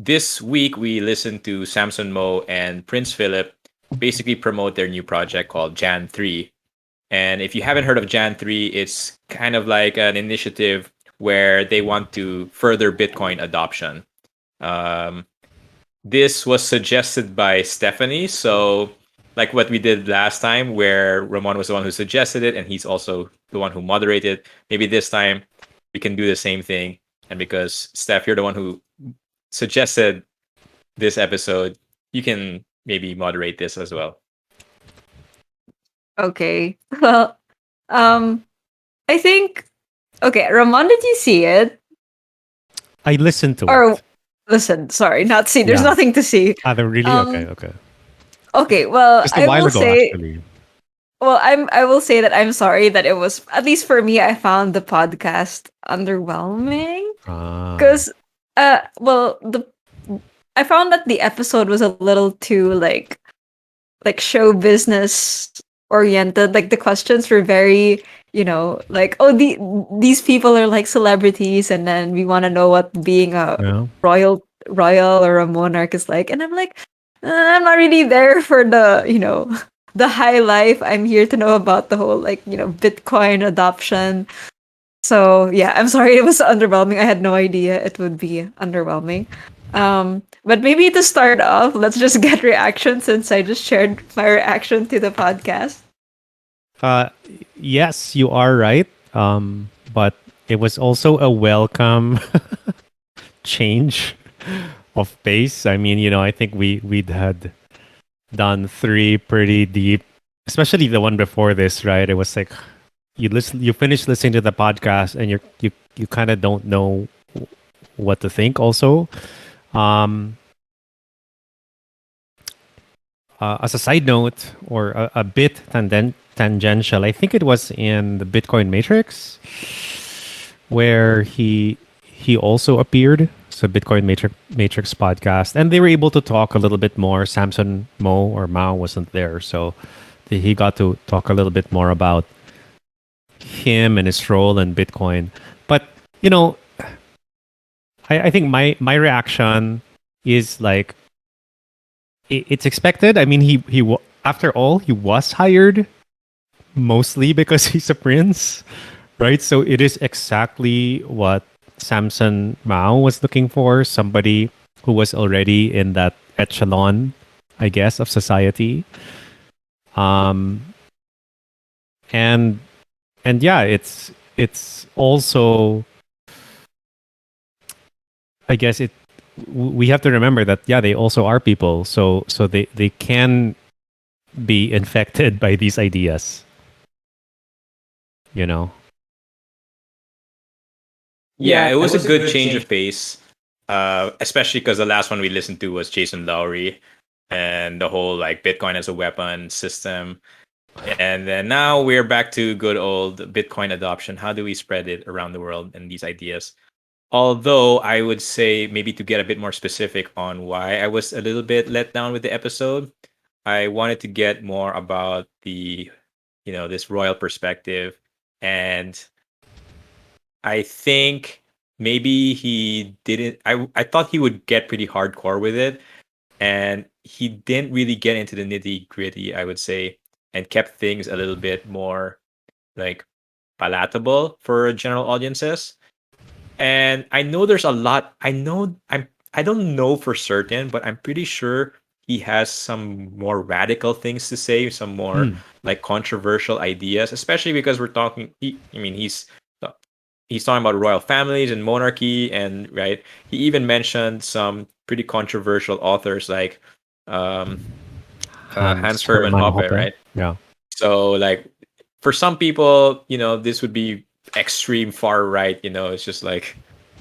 this week we listened to Samson Mow and Prince Philip basically promote their new project called Jan 3. And if you haven't heard of Jan 3, it's kind of like an initiative where they want to further Bitcoin adoption. Um, this was suggested by Stephanie. So, like what we did last time, where Ramon was the one who suggested it and he's also the one who moderated, maybe this time we can do the same thing. And because Steph, you're the one who suggested this episode, you can maybe moderate this as well. Okay. Well, um, I think. Okay, Ramon, did you see it? I listened to Or it. listen, sorry, not see. There's Yeah. nothing to see. Ah, they're really okay. Okay. Okay. Well, Just a I while will ago, say. actually. Well, I will say that I'm sorry that it was, at least for me, I found the podcast underwhelming Ah. because well, the I found that the episode was a little too like show business oriented. Like the questions were very, like, oh, these people are like celebrities, and then we want to know what being a Yeah. royal or a monarch is like. And I'm like, I'm not really there for the the high life. I'm here to know about the whole, like, Bitcoin adoption. So yeah, I'm sorry it was underwhelming. I had no idea it would be underwhelming. But maybe to start off, let's just get reaction since I just shared my reaction to the podcast. Uh, yes, you are right. But it was also a welcome change of pace. I mean, I think we'd had done three pretty deep, especially the one before this, right? It was like you finish listening to the podcast and you kind of don't know what to think. Also, um, as a side note or a bit tangential, I think it was in the Bitcoin Matrix where he also appeared. So Bitcoin Matrix podcast, and they were able to talk a little bit more. Samson Mo or Mao wasn't there, so he got to talk a little bit more about him and his role in Bitcoin. But I think my reaction is like it's expected. I mean, after all, he was hired mostly because he's a prince, right? So it is exactly what Samson Mao was looking for, somebody who was already in that echelon, I guess, of society. Um, and yeah, it's also, I guess we have to remember that they also are people, so they can be infected by these ideas, you know. Yeah, it was a good change of pace, especially because the last one we listened to was Jason Lowry and the whole like Bitcoin as a weapon system. And then now we're back to good old Bitcoin adoption. How do we spread it around the world and these ideas? Although I would say maybe to get a bit more specific on why I was a little bit let down with the episode, I wanted to get more about the, this royal perspective. And I think maybe he didn't. I thought he would get pretty hardcore with it, and he didn't really get into the nitty gritty, I would say, and kept things a little bit more like palatable for general audiences. And I know there's a lot. I don't know for certain, but I'm pretty sure he has some more radical things to say, some more like controversial ideas, especially because we're talking. He's talking about royal families and monarchy, and right. He even mentioned some pretty controversial authors like Hans Hermann Hermann Hoppe, Hoppe. right? Yeah. So like for some people, this would be extreme far right. It's just like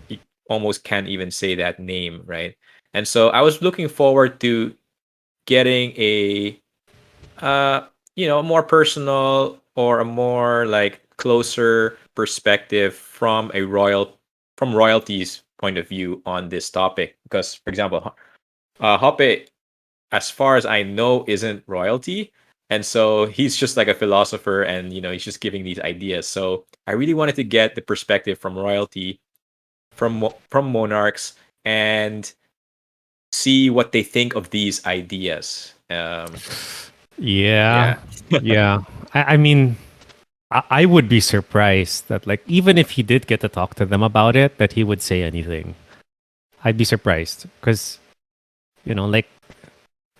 you almost can't even say that name, right? And so I was looking forward to getting uh, a more personal or a more like closer perspective from royalty's point of view on this topic. Because, for example, Hoppe, as far as I know, isn't royalty. And so he's just like a philosopher and, he's just giving these ideas. So I really wanted to get the perspective from royalty, from monarchs, and see what they think of these ideas. Yeah, Yeah. yeah. I mean, I would be surprised that, like, even if he did get to talk to them about it, that he would say anything. I'd be surprised because, like,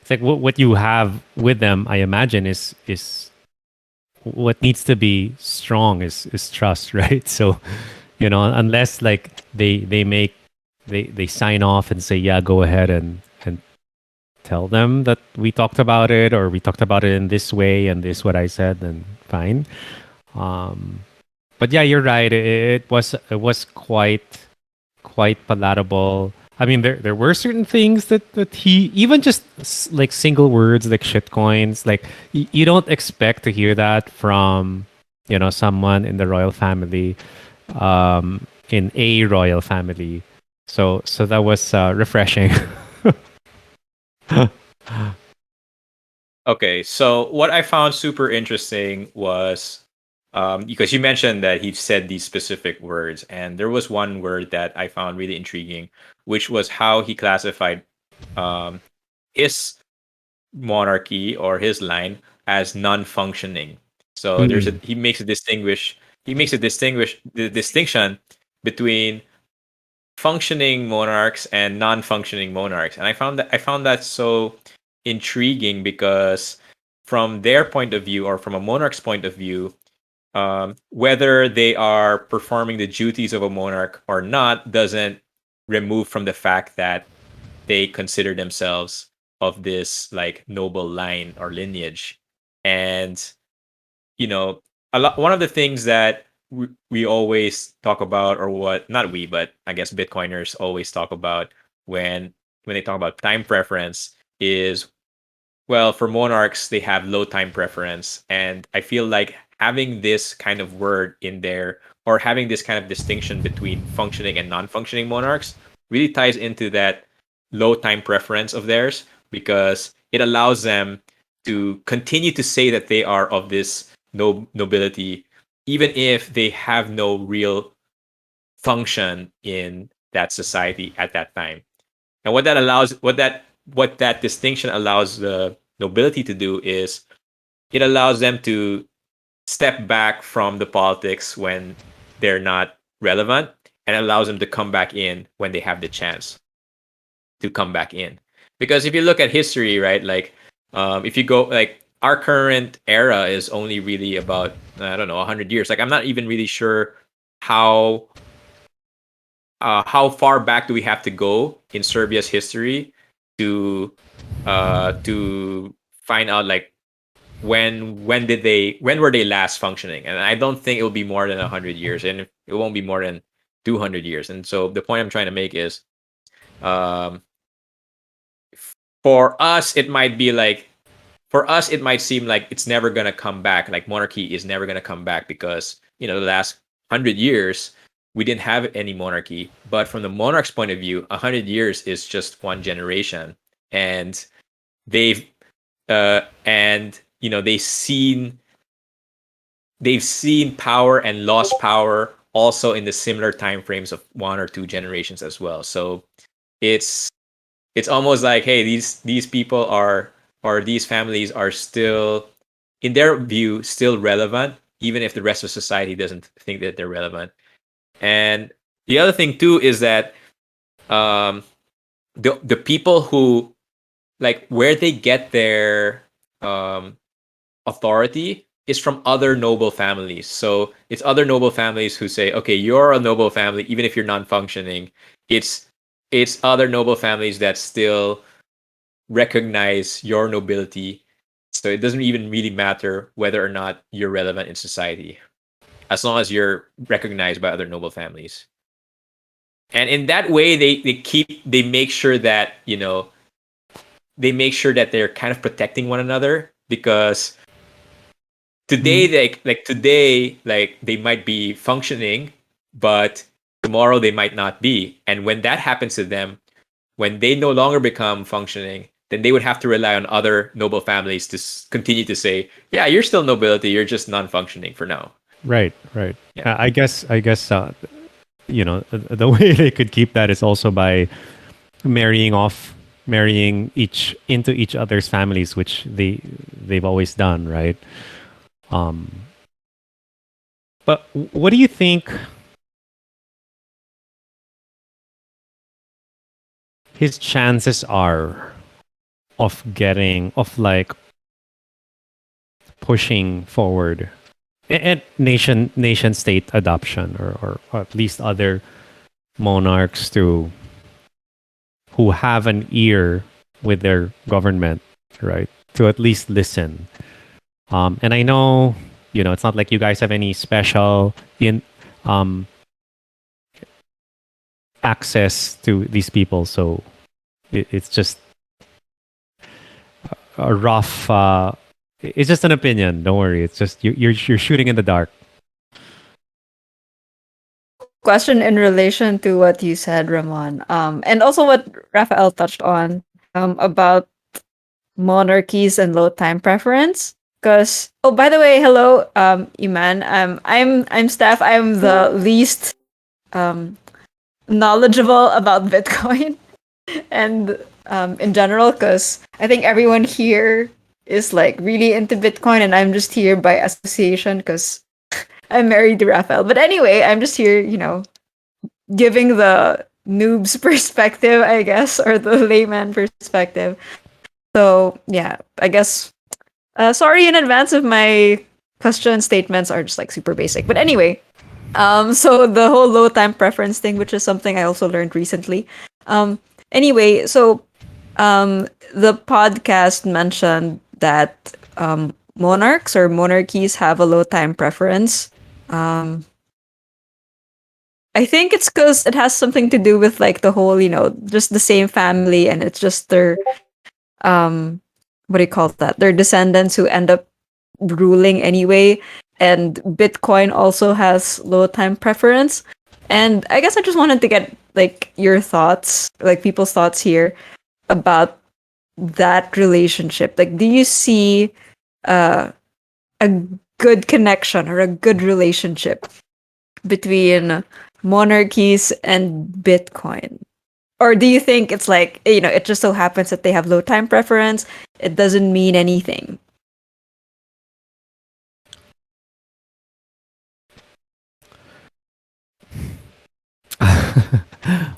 it's like what you have with them. I imagine is what needs to be strong is trust, right? So, unless like they sign off and say, yeah, go ahead and tell them that we talked about it, or we talked about it in this way and this what I said, then fine. Um, but yeah, you're right. It was quite palatable. I mean, there were certain things that he, even just like single words like shit coins, like you don't expect to hear that from someone in the royal family, in a royal family. So that was refreshing. Okay, so what I found super interesting was because you mentioned that he said these specific words, and there was one word that I found really intriguing, which was how he classified um, his monarchy or his line as non-functioning. So Mm. he makes a distinguish the distinction between functioning monarchs and non-functioning monarchs, and I found that so intriguing because from their point of view, or from a monarch's point of view, whether they are performing the duties of a monarch or not doesn't remove from the fact that they consider themselves of this like noble line or lineage. And one of the things that we always talk about, or what, not we, but I guess Bitcoiners always talk about when they talk about time preference is, well, for monarchs they have low time preference, and I feel like having this kind of word in there, or having this kind of distinction between functioning and non-functioning monarchs, really ties into that low time preference of theirs, because it allows them to continue to say that they are of this nobility, even if they have no real function in that society at that time. And what that distinction allows the nobility to do is, it allows them to step back from the politics when they're not relevant, and allows them to come back in when they have the chance to come back in. Because if you look at history, right, like if you go, like, our current era is only really about, I don't know, 100 years. Like, I'm not even really sure how how far back do we have to go in Serbia's history to to find out, like, when were they last functioning. And I don't think it will be more than 100 years, and it won't be more than 200 years. And so the point I'm trying to make is, um, for us it might be like, for us it might seem like it's never going to come back, like monarchy is never going to come back, because the last 100 years we didn't have any monarchy. But from the monarch's point of view, 100 years is just one generation. And they've and they've seen power and lost power also in the similar time frames of 1 or 2 generations as well. So it's it's almost like, hey, these people are, or these families are still, in their view, still relevant, even if the rest of society doesn't think that they're relevant. And the other thing too is that, um, the people who, like, where they get their um, authority is from other noble families. So it's other noble families who say, okay, you're a noble family, even if you're non-functioning. It's other noble families that still recognize your nobility. So it doesn't even really matter whether or not you're relevant in society, as long as you're recognized by other noble families. And in that way, they make sure that they're kind of protecting one another, because today, Mm. today, they might be functioning, but tomorrow they might not be. And when that happens to them, when they no longer become functioning, then they would have to rely on other noble families to continue to say, yeah, you're still nobility, you're just non-functioning for now. Right, right. Yeah. I guess the way they could keep that is also by marrying off marrying into each other's families, which they've always done, right? Um, but what do you think his chances are of like pushing forward and nation state adoption, or at least other monarchs to who have an ear with their government, right? To at least listen. And I know, it's not like you guys have any special um, access to these people, so it's just a rough. It's just an opinion. Don't worry. It's just you're shooting in the dark. Question in relation to what you said, Ramon, and also what Rafael touched on, about monarchies and low time preference. Because, oh, by the way, hello, Iman. I'm Steph. I'm the least um knowledgeable about Bitcoin and in general, because I think everyone here is like really into Bitcoin, and I'm just here by association because I'm married to Rafael. But anyway, I'm just here, giving the noob's perspective, I guess, or the layman perspective. So yeah, I guess. Sorry in advance if my question statements are just like super basic. But anyway, so the whole low time preference thing, which is something I also learned recently. Anyway, so the podcast mentioned that monarchs or monarchies have a low time preference. I think it's because it has something to do with like the whole, just the same family, and it's just their what do you call that? Their descendants who end up ruling anyway. And Bitcoin also has low time preference. And I guess I just wanted to get like your thoughts, like people's thoughts here about that relationship. Like, do you see a good connection or a good relationship between monarchies and Bitcoin? Or do you think it's like, it just so happens that they have low time preference? It doesn't mean anything.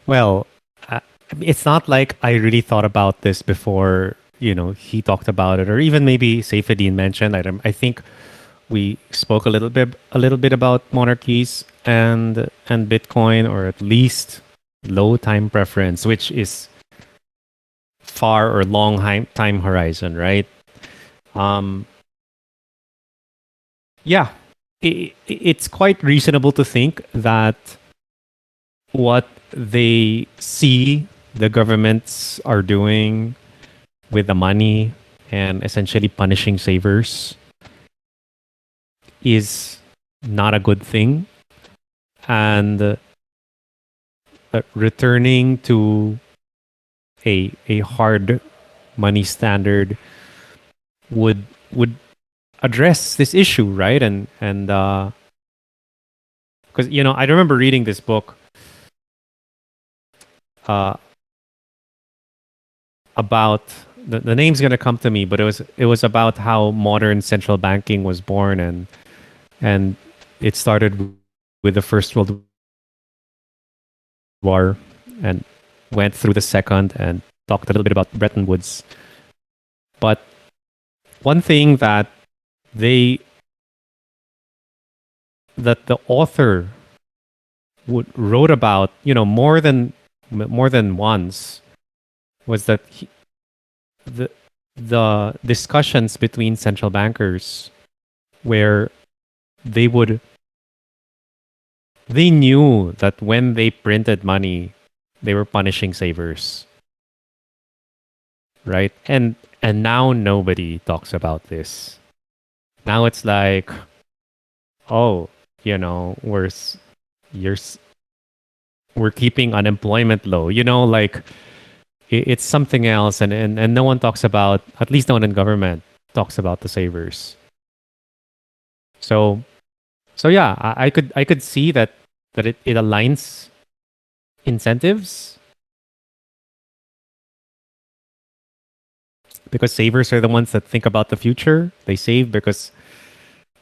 Well, it's not like I really thought about this before, he talked about it, or even maybe Saifuddin mentioned. I think we spoke a little bit about monarchies and Bitcoin, or at least low time preference, which is far or long time horizon, right? Yeah, it's quite reasonable to think that what they see the governments are doing with the money and essentially punishing savers is not a good thing, and returning to a hard money standard would address this issue, right? And because I remember reading this book about the name's gonna come to me, but it was about how modern central banking was born, and it started with the First World War and went through the Second, and talked a little bit about Bretton Woods. But one thing that the author wrote about, more than once, was that the discussions between central bankers, where they knew that when they printed money, they were punishing savers, right? And now nobody talks about this. Now it's like, oh, we're keeping unemployment low. Like it's something else, and no one talks about, at least no one in government talks about the savers. So yeah, I could see that it aligns incentives, because savers are the ones that think about the future. They save because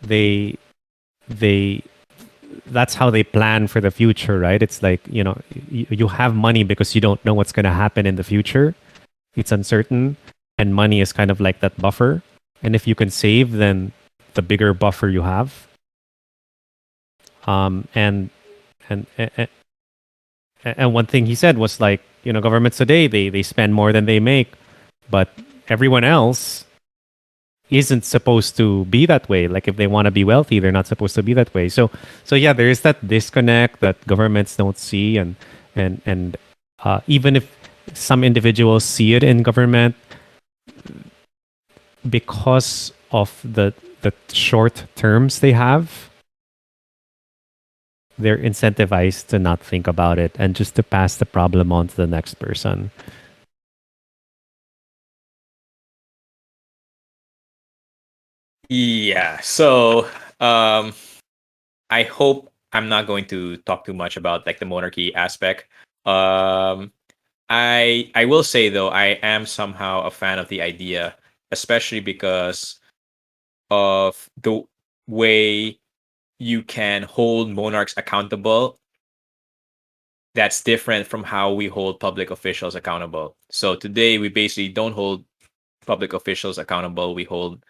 they they that's how they plan for the future, right? It's like, you have money because you don't know what's going to happen in the future. It's uncertain, and money is kind of like that buffer. And if you can save, then the bigger buffer you have. And and and, and one thing he said was like, governments today, they spend more than they make, but everyone else isn't supposed to be that way. Like if they want to be wealthy, they're not supposed to be that way. So yeah, there is that disconnect that governments don't see, and even if some individuals see it in government, because of the short terms they have, they're incentivized to not think about it and just to pass the problem on to the next person. Yeah. So I hope I'm not going to talk too much about like the monarchy aspect. I will say though, I am somehow a fan of the idea, especially because of the way you can hold monarchs accountable. That's different from how we hold public officials accountable. So today we basically don't hold public officials accountable. We hold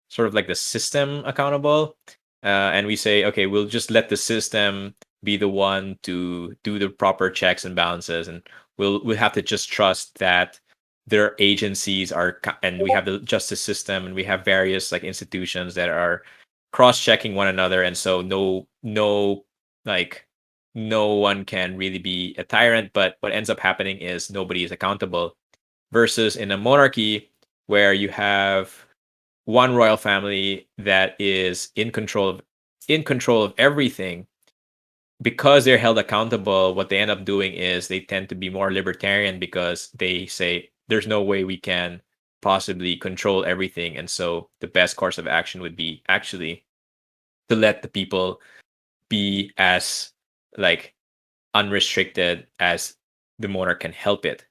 sort of like the system accountable, and we say, okay, we'll just let the system be the one to do the proper checks and balances, and we'll have to just trust that their agencies are, and we have the justice system, and we have various like institutions that are cross-checking one another, and so like no one can really be a tyrant. But what ends up happening is nobody is accountable. Versus in a monarchy where you have one royal family that is in control of everything, because they're held accountable, what they end up doing is they tend to be more libertarian, because they say there's no way we can possibly control everything, and so the best course of action would be actually to let the people be as like unrestricted as the monarch can help it.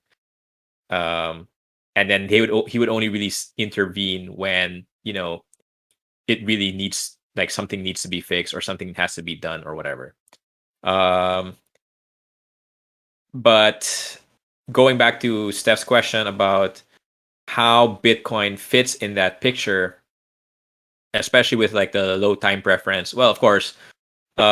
And then he would only really intervene when it really needs, like something needs to be fixed or something has to be done or whatever. But going back to Steph's question about how Bitcoin fits in that picture, especially with like the low time preference. Well, of course, he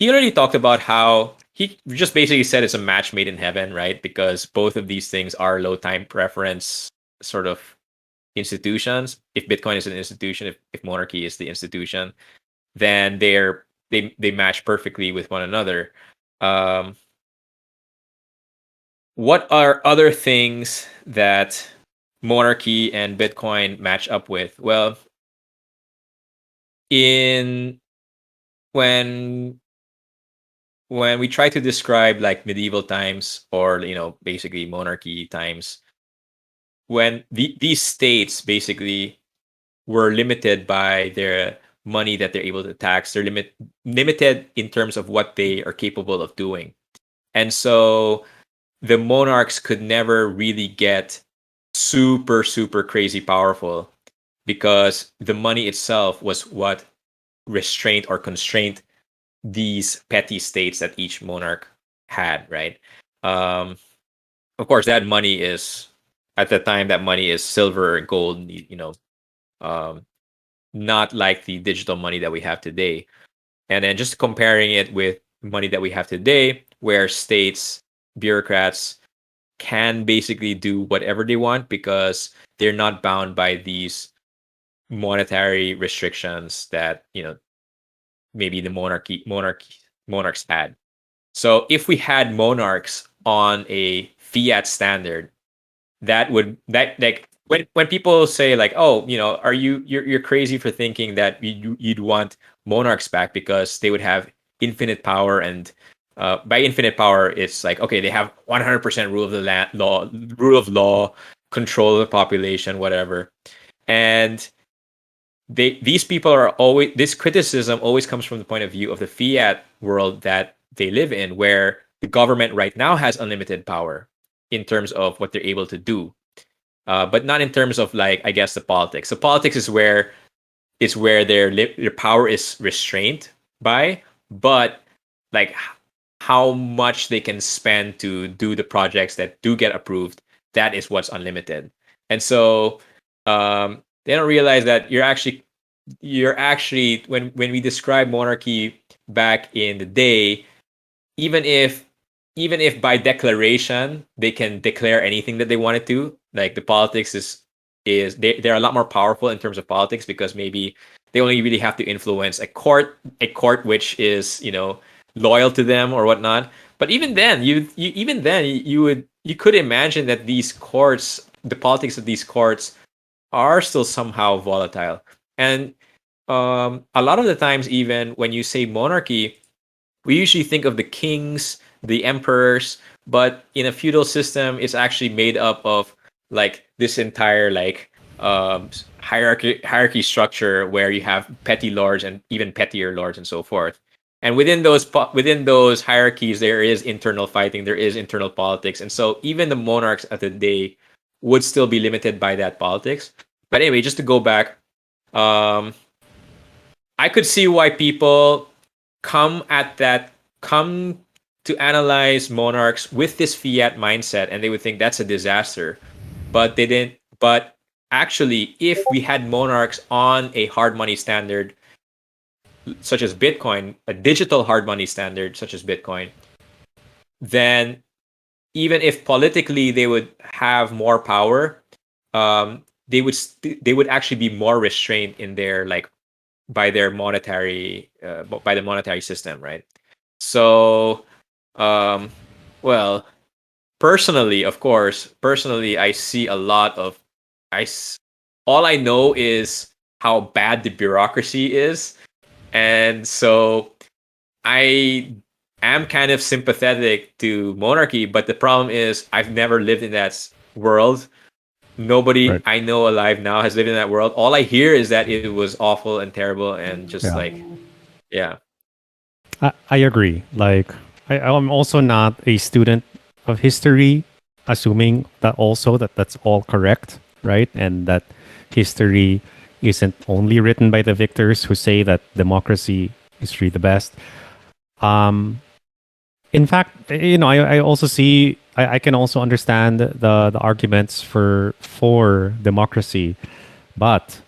already talked about how he just basically said it's a match made in heaven, right? Because both of these things are low time preference sort of institutions. If Bitcoin is an institution, if monarchy is the institution, then they match perfectly with one another. What are other things that monarchy and Bitcoin match up with? Well, in when we try to describe like medieval times, or basically monarchy times, when these states basically were limited by their money that they're able to tax, they're limited in terms of what they are capable of doing, and so the monarchs could never really get super crazy powerful, because the money itself was what restrained or constrained these petty states that each monarch had, right? Of course, that money is, at the time, that money is silver and gold, not like the digital money that we have today. And then just comparing it with money that we have today, where states, bureaucrats can basically do whatever they want because they're not bound by these monetary restrictions that maybe the monarchs had. So if we had monarchs on a fiat standard, that like when people say like, oh, are you're crazy for thinking that you'd want monarchs back because they would have infinite power, and by infinite power it's like, okay, they have 100% rule of law, control of the population, whatever. And these people are always, this criticism always comes from the point of view of the fiat world that they live in, where the government right now has unlimited power in terms of what they're able to do. but not in terms of like I guess the politics. The politics is where their power is restrained by, but like how much they can spend to do the projects that do get approved, that is what's unlimited. And so they don't realize that you're actually when we describe monarchy back in the day, even if by declaration they can declare anything that they wanted to, like the politics is they're a lot more powerful in terms of politics because maybe they only really have to influence a court which is loyal to them or whatnot. But even then you could imagine that these courts, the politics of these courts, are still somehow volatile. And a lot of the times, even when you say monarchy, we usually think of the kings, the emperors, but in a feudal system, it's actually made up of like this entire like hierarchy structure where you have petty lords and even pettier lords and so forth. And within those hierarchies, there is internal fighting, there is internal politics, and so even the monarchs of the day would still be limited by that politics. But anyway, just to go back, um, I could see why people come to analyze monarchs with this fiat mindset, and they would think that's a disaster. But they didn't. But actually, if we had monarchs on a hard money standard such as Bitcoin, a digital hard money standard such as Bitcoin, then even if politically they would have more power, they would actually be more restrained in their like by their monetary by the monetary system, right? So, um, well, personally, of course, I see a lot of I. All I know is how bad the bureaucracy is, and so I am kind of sympathetic to monarchy. But the problem is, I've never lived in that world. Nobody Right. I know alive now has lived in that world. All I hear is that it was awful and terrible and just Yeah. like, yeah. I agree. Like, I'm also not a student of history, assuming that also that's all correct, right? And that history isn't only written by the victors who say that democracy is really the best. Um, in fact, I also see, I can also understand the arguments for democracy, but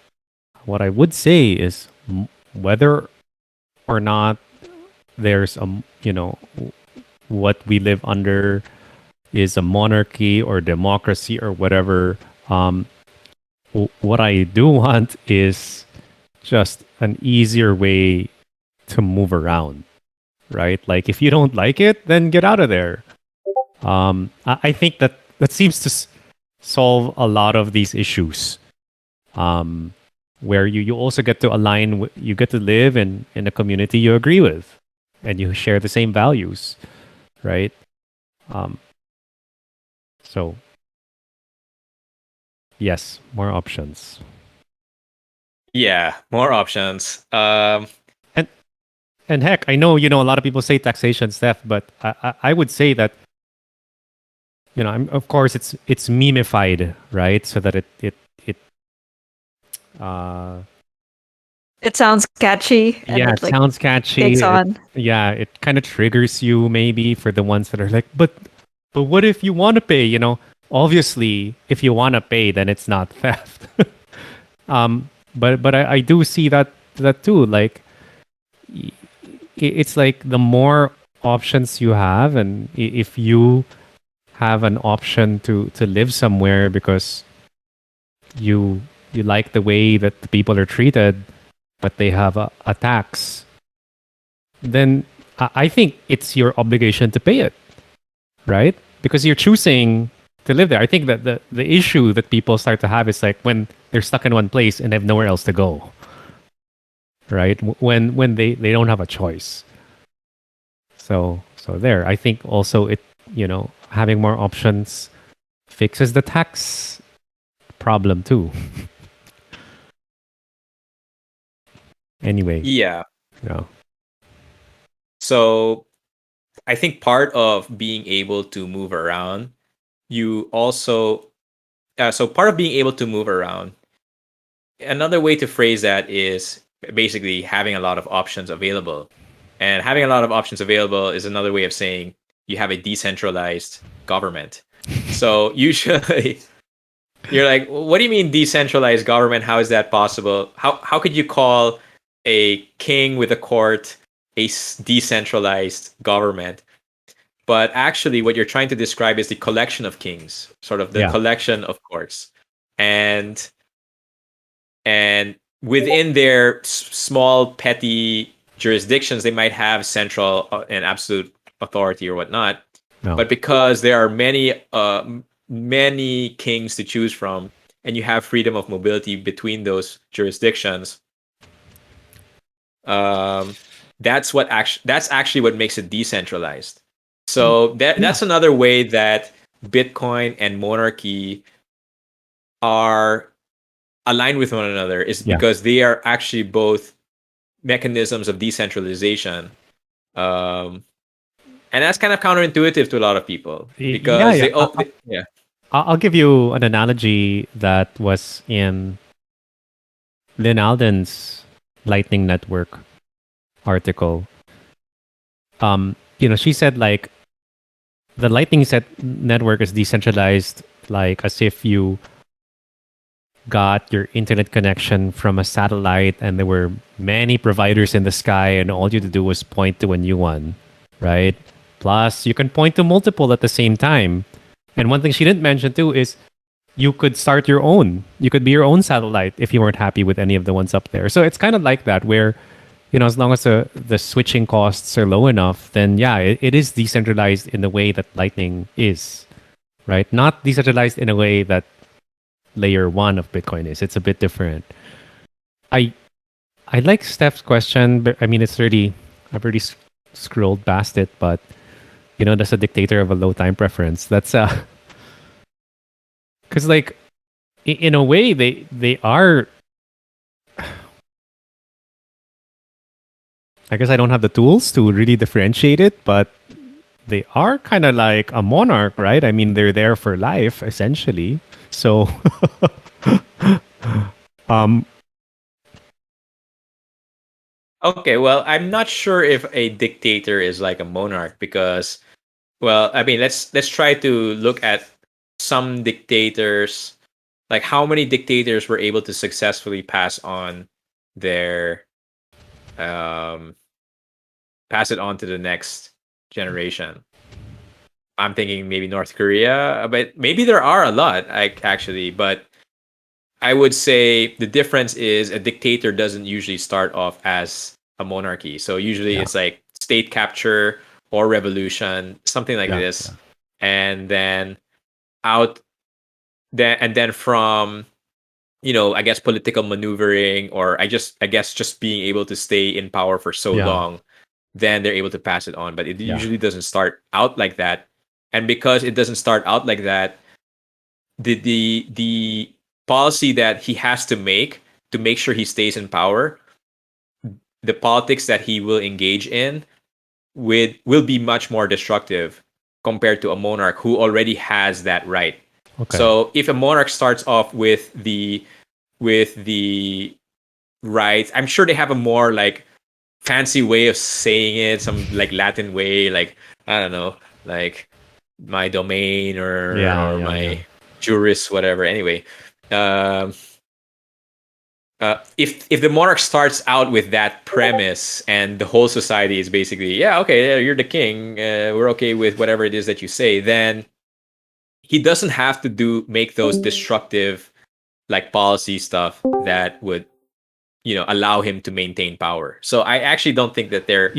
what I would say is whether or not there's what we live under is a monarchy or democracy or whatever. What I do want is just an easier way to move around, right? Like if you don't like it, then get out of there. I think that seems to solve a lot of these issues. Where you also get to you get to live in a community you agree with, and you share the same values, right? Um, so yes, more options. Yeah, more options. And and heck, I know a lot of people say taxation theft, but I would say that of course it's memeified, right? So that it uh It sounds catchy and yeah, it it like sounds catchy. takes on. Yeah, it kind of triggers you maybe for the ones that are like, but what if you want to pay? Obviously, if you want to pay, then it's not theft. But I do see that too. Like, it's like the more options you have, and if you have an option to live somewhere because you like the way that the people are treated, but they have a tax, then I think it's your obligation to pay it, right? Because you're choosing to live there. I think that the issue that people start to have is like when they're stuck in one place and have nowhere else to go, right? When they don't have a choice. So there, I think also having more options fixes the tax problem too. Anyway, yeah. yeah, So I think part of being able to move around, you also so part of being able to move around, another way to phrase that is basically having a lot of options available. And having a lot of options available is another way of saying you have a decentralized government. So usually you're like, what do you mean decentralized government? How is that possible? How could you call a king with a court a decentralized government? But actually, what you're trying to describe is the collection of kings, sort of the collection of courts, and within their small petty jurisdictions, they might have central and absolute authority or whatnot. No. But because there are many kings to choose from, and you have freedom of mobility between those jurisdictions, that's actually what makes it decentralized. So that's another way that Bitcoin and monarchy are aligned with one another, is because they are actually both mechanisms of decentralization. And that's kind of counterintuitive to a lot of people because I'll give you an analogy that was in Lynn Alden's Lightning Network article. She said like the Lightning Network is decentralized, like as if you got your internet connection from a satellite and there were many providers in the sky and all you had to do was point to a new one, right? Plus, you can point to multiple at the same time. And one thing she didn't mention too is you could start your own. You could be your own satellite if you weren't happy with any of the ones up there. So it's kind of like that where, as long as the switching costs are low enough, then it is decentralized in the way that Lightning is, right? Not decentralized in a way that layer 1 of Bitcoin is. It's a bit different. I like Steph's question, but I mean, I've already scrolled past it, but that's a dictator of a low time preference. That's because like in a way they are. I guess I don't have the tools to really differentiate it, but they are kind of like a monarch, right? I mean, they're there for life, essentially. So, okay, well, I'm not sure if a dictator is like a monarch because, well, I mean, let's try to look at some dictators, like how many dictators were able to successfully pass on their pass it on to the next generation. I'm thinking maybe North Korea, but maybe there are a lot, actually. But I would say the difference is a dictator doesn't usually start off as a monarchy. So usually it's like state capture or revolution, something like this, and then from I guess political maneuvering, or I guess just being able to stay in power for so long, then they're able to pass it on. But it usually doesn't start out like that. And because it doesn't start out like that, the policy that he has to make sure he stays in power, the politics that he will engage in will be much more destructive compared to a monarch who already has that right. Okay. So if a monarch starts off with the rights, I'm sure they have a more like fancy way of saying it, some like Latin way, like I don't know, like my domain or my juris, whatever. Anyway, if the monarch starts out with that premise and the whole society is basically you're the king, we're okay with whatever it is that you say, then he doesn't have to make those destructive like policy stuff that would allow him to maintain power. So I actually don't think that they're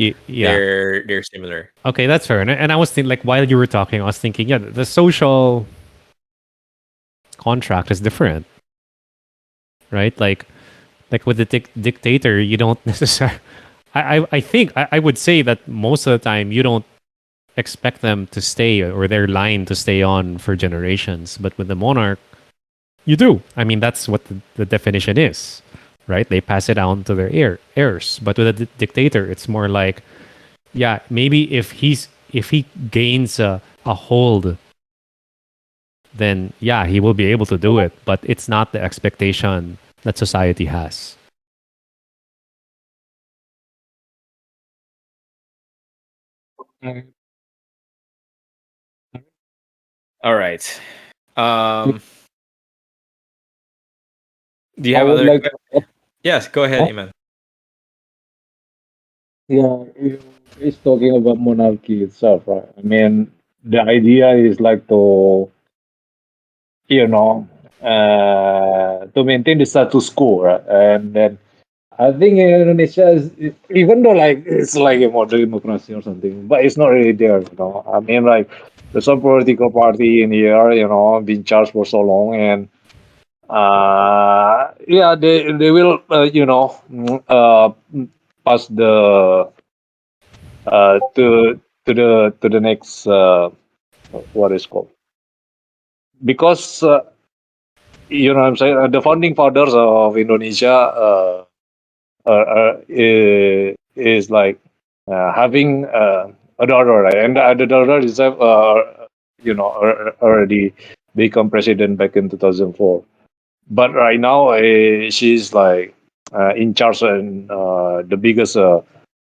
similar. Okay, that's fair. And I was thinking, like, while you were talking, I was thinking, the social contract is different, right? Like with the dictator, you don't necessarily. I think I would say that most of the time you don't expect them to stay or their line to stay on for generations. But with the monarch, you do. I mean, that's what the definition is, right? They pass it on to their heirs. But with a dictator, it's more like, maybe if he gains a hold then yeah, he will be able to do it. But it's not the expectation that society has. Mm. All right. Um, do you I have would other? like to, Yes, go ahead, huh? Iman. Yeah, it's talking about monarchy itself, right? I mean, the idea is like to, you know, to maintain the status quo, right? And then I think in Indonesia, even though like it's like a modern democracy or something, but it's not really there, you know. I mean, like there's some political party in here, you know, been charged for so long, and yeah, they will, pass the to the next what is called, because you know what I'm saying, the founding fathers of Indonesia is like having a daughter, right? And the daughter is already become president back in 2004. But right now, she's like in charge in the biggest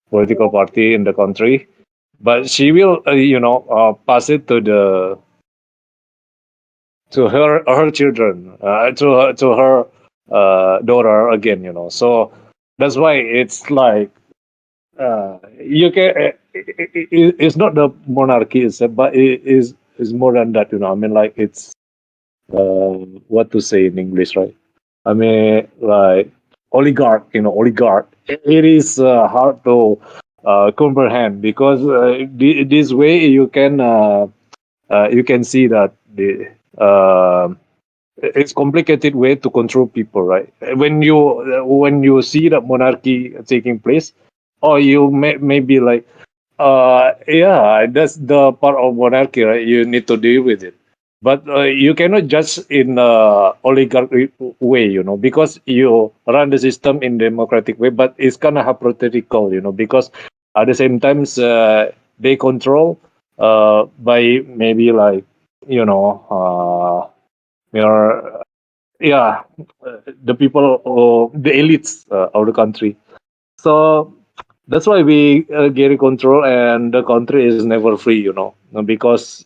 political party in the country. But she will, pass it to her children, to her daughter again. You know, so that's why it's like you can. It's not the monarchy itself, but it is more than that. You know, I mean, like it's what to say in English, right? I mean, like oligarch, oligarch. It is hard to comprehend because this way you can see that the it's complicated way to control people, right? When you see that monarchy taking place, or you may be like, yeah, that's the part of monarchy, right? You need to deal with it. But you cannot judge in oligarchy way, because you run the system in democratic way, but it's kind of hypothetical, because at the same time they control by maybe like, you know, your yeah, the people or the elites of the country. So that's why we get control, and the country is never free, because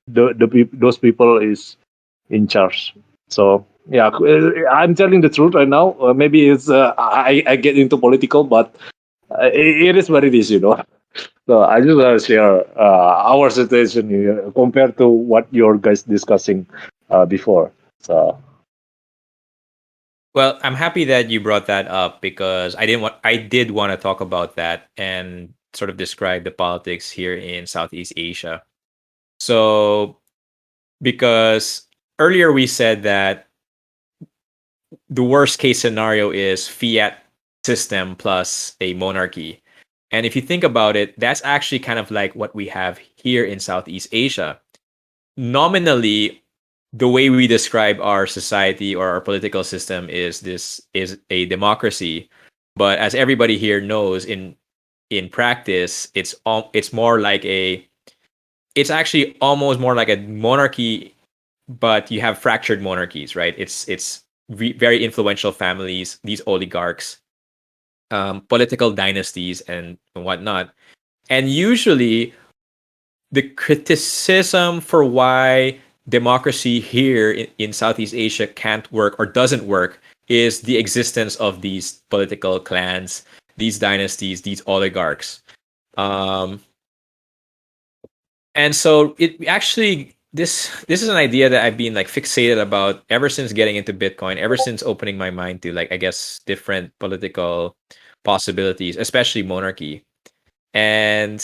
those people is in charge. So yeah, I'm telling the truth right now. Maybe it's I get into political, but it is what it is, So I just want to share our situation here compared to what your guys discussing before. So Well, I'm happy that you brought that up because I did want to talk about that and sort of describe the politics here in Southeast Asia. So, because earlier we said that the worst case scenario is fiat system plus a monarchy. And if you think about it, that's actually kind of like what we have here in Southeast Asia. Nominally, the way we describe our society or our political system is a democracy, but as everybody here knows, in practice, it's more like it's actually almost more like a monarchy, but you have fractured monarchies, right? It's very influential families, these oligarchs, political dynasties, and whatnot. And usually, the criticism for why democracy here in Southeast Asia can't work or doesn't work is the existence of these political clans, these dynasties, these oligarchs. Um, and so it actually this is an idea that I've been like fixated about ever since getting into Bitcoin, ever since opening my mind to like I guess different political possibilities, especially monarchy. And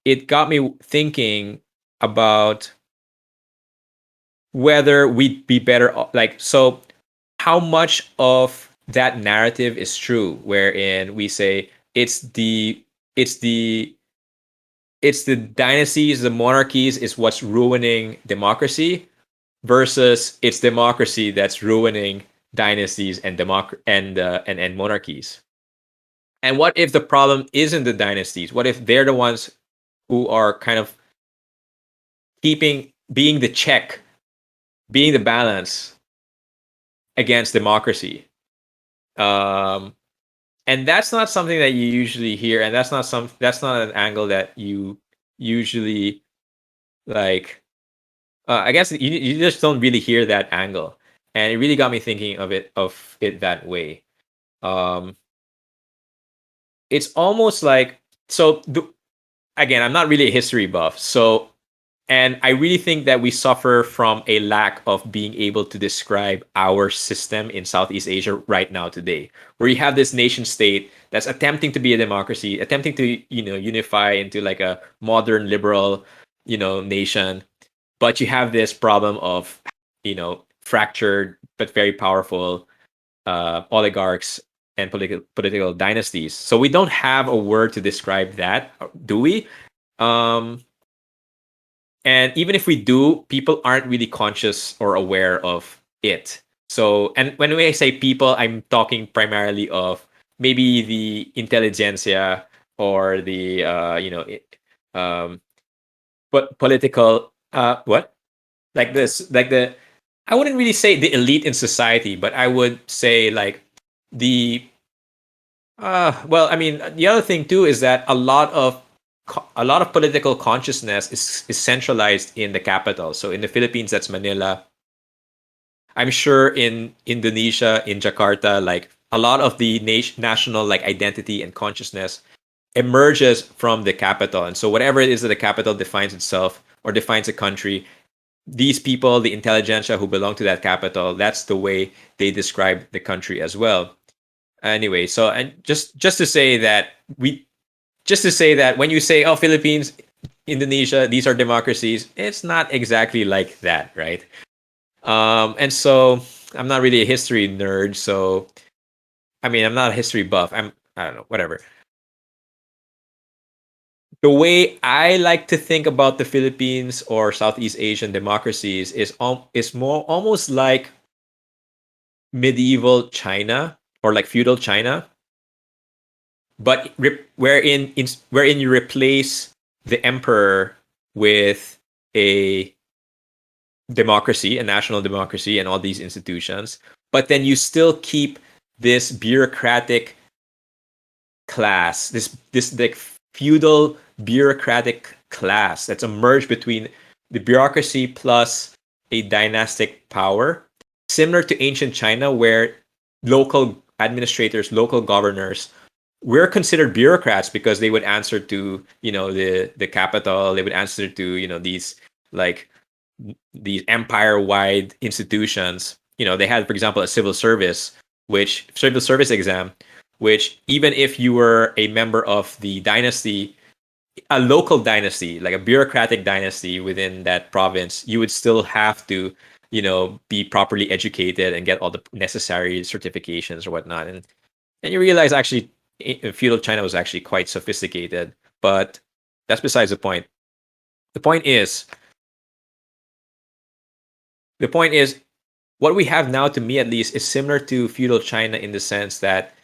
it got me thinking about whether we'd be better like so how much of that narrative is true wherein we say it's the it's the dynasties, the monarchies is what's ruining democracy versus it's democracy that's ruining dynasties and and monarchies. And what if the problem isn't the dynasties? What if they're the ones who are kind of keeping being the check, being the balance against democracy. Um, and that's not something that you usually hear, and that's not an angle that you usually like. I guess you just don't really hear that angle, and it really got me thinking of it that way. Um, it's almost like so. Again, I'm not really a history buff, so and I really think that we suffer from a lack of being able to describe our system in Southeast Asia right now today, where you have this nation state that's attempting to be a democracy, attempting to unify into like a modern liberal nation, but you have this problem of fractured but very powerful oligarchs and political dynasties. So we don't have a word to describe that, do we? Um, and even if we do, people aren't really conscious or aware of it. So, and when I say people, I'm talking primarily of maybe the intelligentsia or the um, but political what like this like the I wouldn't really say the elite in society, but I would say like the well, I mean, the other thing too is that a lot of political consciousness is centralized in the capital. So in the Philippines, that's Manila. I'm sure in Indonesia, in Jakarta, like a lot of the national like identity and consciousness emerges from the capital. And so whatever it is that the capital defines itself or defines a country, these people, the intelligentsia who belong to that capital, that's the way they describe the country as well. Anyway, so and just to say that when you say, oh, Philippines, Indonesia, these are democracies, it's not exactly like that, right? And so I'm not really a history nerd, so I mean, I'm not a history buff. I don't know, whatever. The way I like to think about the Philippines or Southeast Asian democracies is more almost like medieval China or like feudal China, but wherein you replace the emperor with a democracy, a national democracy, and all these institutions, but then you still keep this bureaucratic class, this like feudal bureaucratic class that's emerged between the bureaucracy plus a dynastic power, similar to ancient China, where local administrators, local governors we're considered bureaucrats because they would answer to the capital. They would answer to like these empire wide institutions. They had, for example, a civil service exam, which even if you were a member of the dynasty, a local dynasty, like a bureaucratic dynasty within that province, you would still have to be properly educated and get all the necessary certifications or whatnot. And you realize actually feudal China was actually quite sophisticated, but that's besides the point. The point is, what we have now, to me at least, is similar to feudal China in the sense that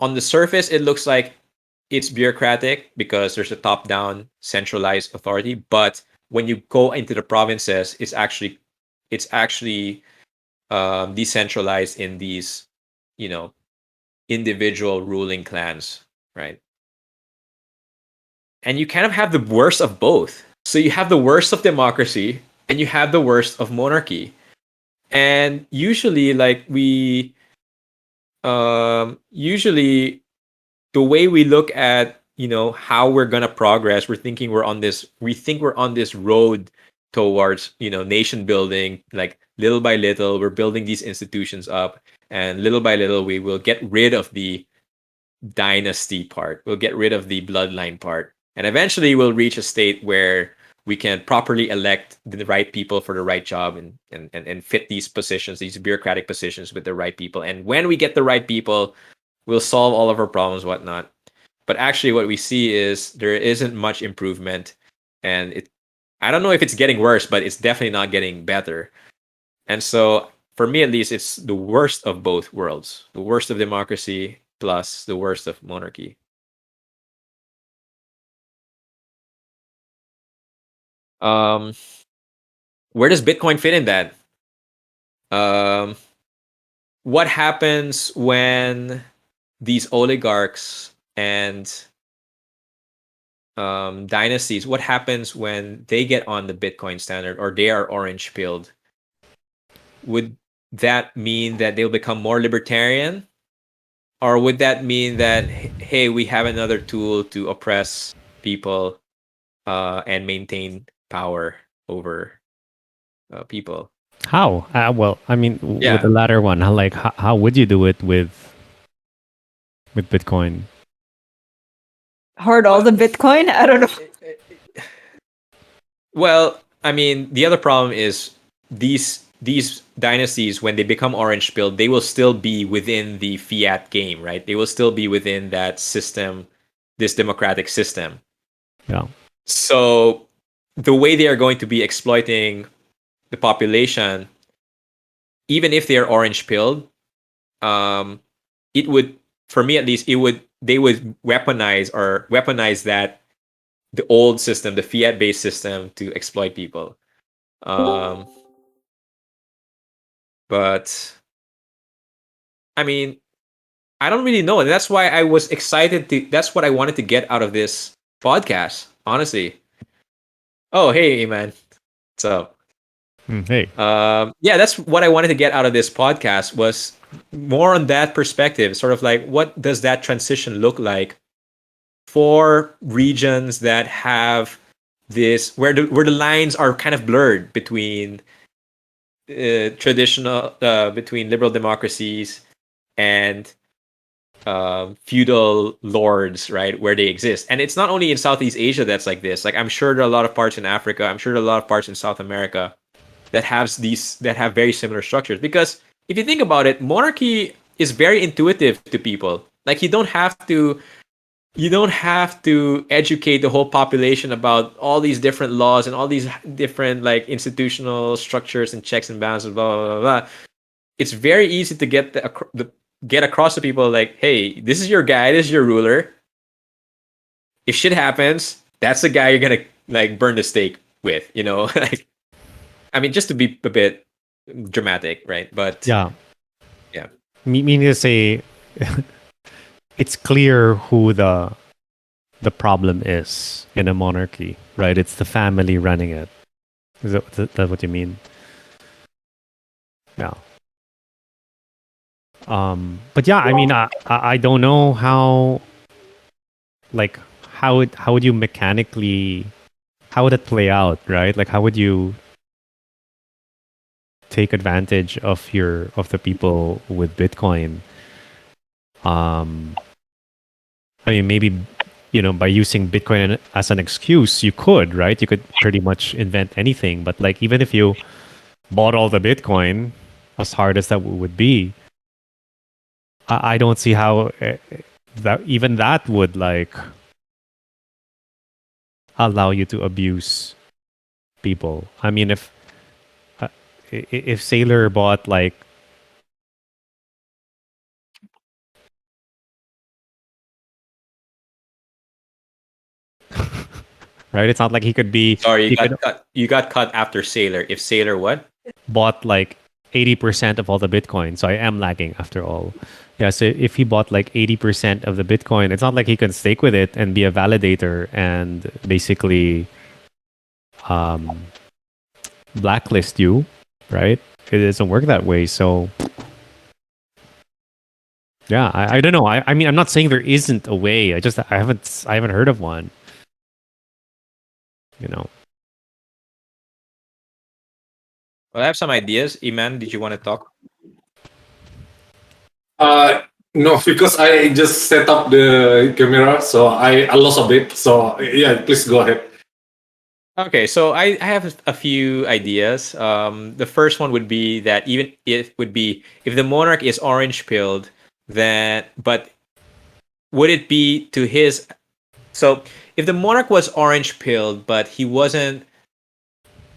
on the surface it looks like it's bureaucratic because there's a top-down centralized authority, but when you go into the provinces, it's actually decentralized in these individual ruling clans, right? And you kind of have the worst of both. So you have the worst of democracy and you have the worst of monarchy. And usually, like usually the way we look at how we're gonna progress, we think we're on this road towards nation building. Like little by little, we're building these institutions up, and little by little, we will get rid of the dynasty part. We'll get rid of the bloodline part. And eventually we'll reach a state where we can properly elect the right people for the right job and fit these positions, these bureaucratic positions with the right people. And when we get the right people, we'll solve all of our problems, whatnot. But actually what we see is there isn't much improvement. And I don't know if it's getting worse, but it's definitely not getting better. And so for me, at least, it's the worst of both worlds, the worst of democracy plus the worst of monarchy. Um, where does Bitcoin fit in that? Um, what happens when these oligarchs and dynasties? What happens when they get on the Bitcoin standard or they are orange pilled? Would that mean that they'll become more libertarian? Or would that mean that, hey, we have another tool to oppress people and maintain power over people? How? Well, I mean, with Yeah. the latter one, how would you do it with Bitcoin? Hoard all the Bitcoin? I don't know. Well, I mean, the other problem is these dynasties, when they become orange pilled, they will still be within the fiat game, right? They will still be within that system, this democratic system. Yeah. So the way they are going to be exploiting the population, even if they are orange pilled, it would, for me at least, they would weaponize that, the old system, the fiat based system, to exploit people. But I mean, I don't really know. And that's why I was excited that's what I wanted to get out of this podcast, honestly. Oh, hey, man. So, Hey. yeah, that's what I wanted to get out of this podcast, was more on that perspective, sort of like, what does that transition look like for regions that have this, where the lines are kind of blurred between traditional, between liberal democracies and feudal lords, right, where they exist. And it's not only in Southeast Asia that's like this. Like, I'm sure there are a lot of parts in Africa, I'm sure there are a lot of parts in South America that have very similar structures. Because if you think about it, monarchy is very intuitive to people. Like, you don't have to educate the whole population about all these different laws and all these different, like, institutional structures and checks and balances, blah blah blah, blah. It's very easy to get across to people, like, hey, this is your guy, this is your ruler. If shit happens, that's the guy you're gonna, like, burn the stake with, like, I mean, just to be a bit dramatic, right? But Yeah. yeah. Meaning to say, it's clear who the problem is in a monarchy, right? It's the family running it. Is that what you mean? Yeah. But yeah, I mean, I don't know how, like, how would you mechanically, how would it play out, right? Like, how would you take advantage of the people with Bitcoin? I mean, maybe, by using Bitcoin as an excuse, you could, right? You could pretty much invent anything. But, like, even if you bought all the Bitcoin, as hard as that would be, I don't see how that would, like, allow you to abuse people. I mean, if Sailor bought, like, right, it's not like he could be. Sorry, He could you got cut after Sailor. If Sailor what? bought like 80% of all the Bitcoin. So I am lagging after all. Yeah, so if he bought like 80% of the Bitcoin, it's not like he can stake with it and be a validator and basically blacklist you, right? It doesn't work that way. So yeah, I don't know. I mean, I'm not saying there isn't a way. I haven't heard of one. Well, I have some ideas. Iman, did you want to talk? No, because I just set up the camera, so I lost a bit. So yeah, please go ahead. Okay, so I have a few ideas. The first one would be that, if the monarch is orange pilled, but would it be to his? So if the monarch was orange pilled, but he wasn't,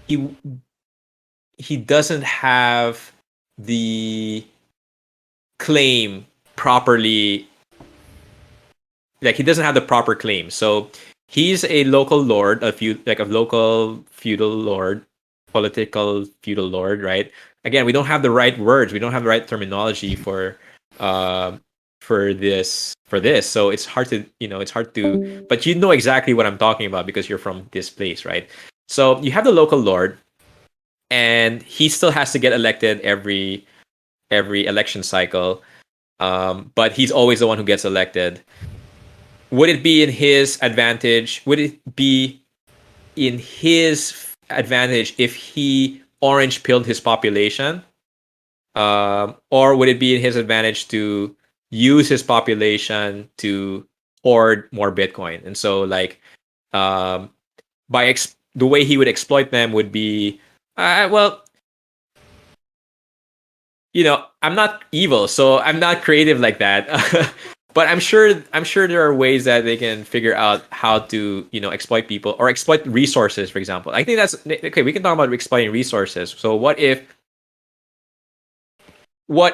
he doesn't have the claim properly, like, he doesn't have the proper claim. So he's a local lord, a local feudal lord, political feudal lord, right? Again, we don't have the right words, we don't have the right terminology for this, so it's hard to but you know exactly what I'm talking about because you're from this place, right? So you have the local lord, and he still has to get elected every election cycle, but he's always the one who gets elected. Would it be in his advantage? Would it be in his advantage if he orange pilled his population, or would it be in his advantage to use his population to hoard more Bitcoin? And so, like, the way he would exploit them would be, well, I'm not evil, so I'm not creative like that. But I'm sure there are ways that they can figure out how to, exploit people or exploit resources, for example. I think that's okay. We can talk about exploiting resources. So what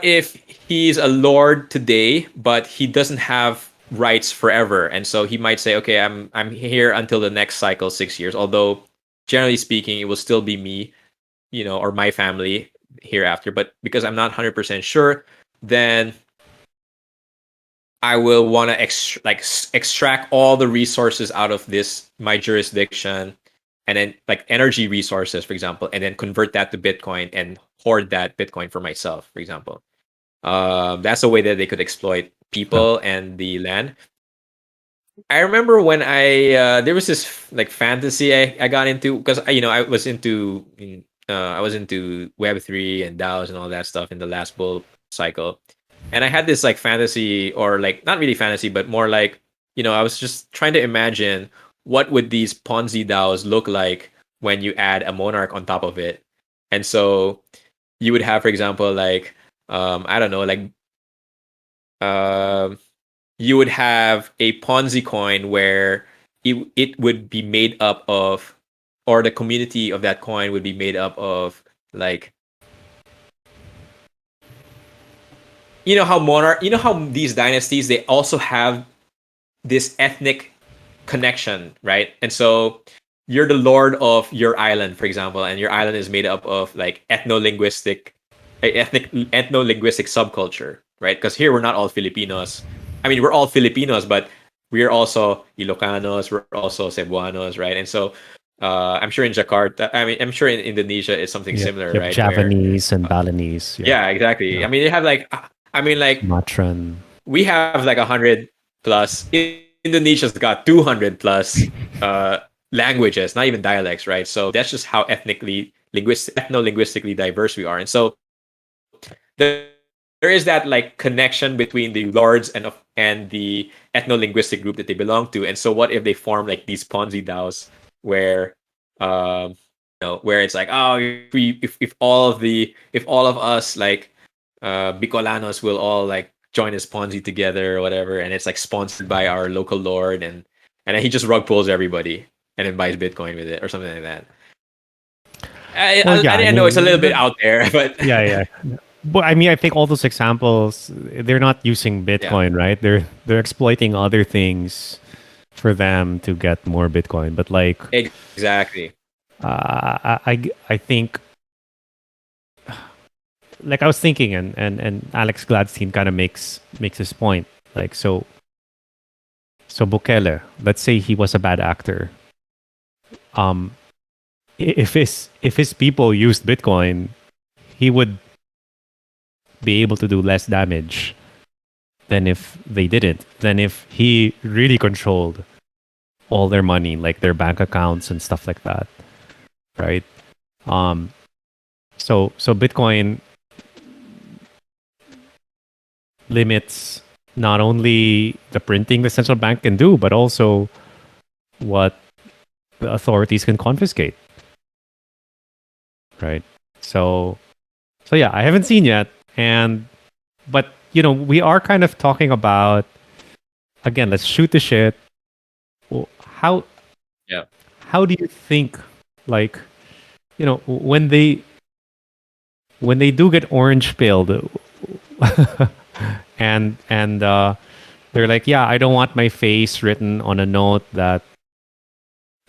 if he's a lord today, but he doesn't have rights forever, and so he might say, okay, I'm here until the next cycle, 6 years. Although generally speaking, it will still be me, or my family hereafter. But because I'm not 100% sure, then I will want to extract all the resources out of my jurisdiction, and then like energy resources, for example, and then convert that to Bitcoin and hoard that Bitcoin for myself, for example. That's a way that they could exploit people and the land. I remember when there was this like fantasy I got into, because I was into Web3 and DAOs and all that stuff in the last bull cycle. And I had this like fantasy, or like not really fantasy, but more like, I was just trying to imagine what would these Ponzi DAOs look like when you add a monarch on top of it. And so you would have, for example, like, I don't know, like, you would have a Ponzi coin where it would be made up of, or the community of that coin would be made up of, like, how these dynasties, they also have this ethnic connection, right? And so you're the lord of your island, for example, and your island is made up of like ethno-linguistic subculture, right? Because here we're not all Filipinos. I mean, we're all Filipinos, but we're also Ilocanos, we're also Cebuanos, right? And so I'm sure in Jakarta, I'm sure in Indonesia it's something similar, you have right? Javanese and Balinese. Yeah, exactly. Yeah. I mean, you have like, Matran. We have like 100 plus. Indonesia's got 200 plus languages, not even dialects, right? So that's just how ethno-linguistically diverse we are. And so there is that like connection between the lords and the ethno-linguistic group that they belong to. And so what if they form like these Ponzi DAOs where where it's like, oh, if all of us like Bicolanos will all like join his Ponzi together or whatever, and it's like sponsored by our local lord, and then he just rug pulls everybody and then buys Bitcoin with it or something like that. I know it's a little bit out there, but yeah. But I mean, I think all those examples, they're not using Bitcoin, right? They're exploiting other things for them to get more Bitcoin. But like, exactly. I think, like I was thinking, and Alex Gladstein kind of makes his point. Like, so Bukele, let's say he was a bad actor. If his people used Bitcoin, he would be able to do less damage than if they didn't. Than if he really controlled all their money, like their bank accounts and stuff like that, right? So Bitcoin limits not only the printing the central bank can do, but also what the authorities can confiscate, right? So yeah, I haven't seen yet, but we are kind of talking about, again, let's shoot the shit. How do you think, like, when they do get orange pilled and they're like, yeah, I don't want my face written on a note that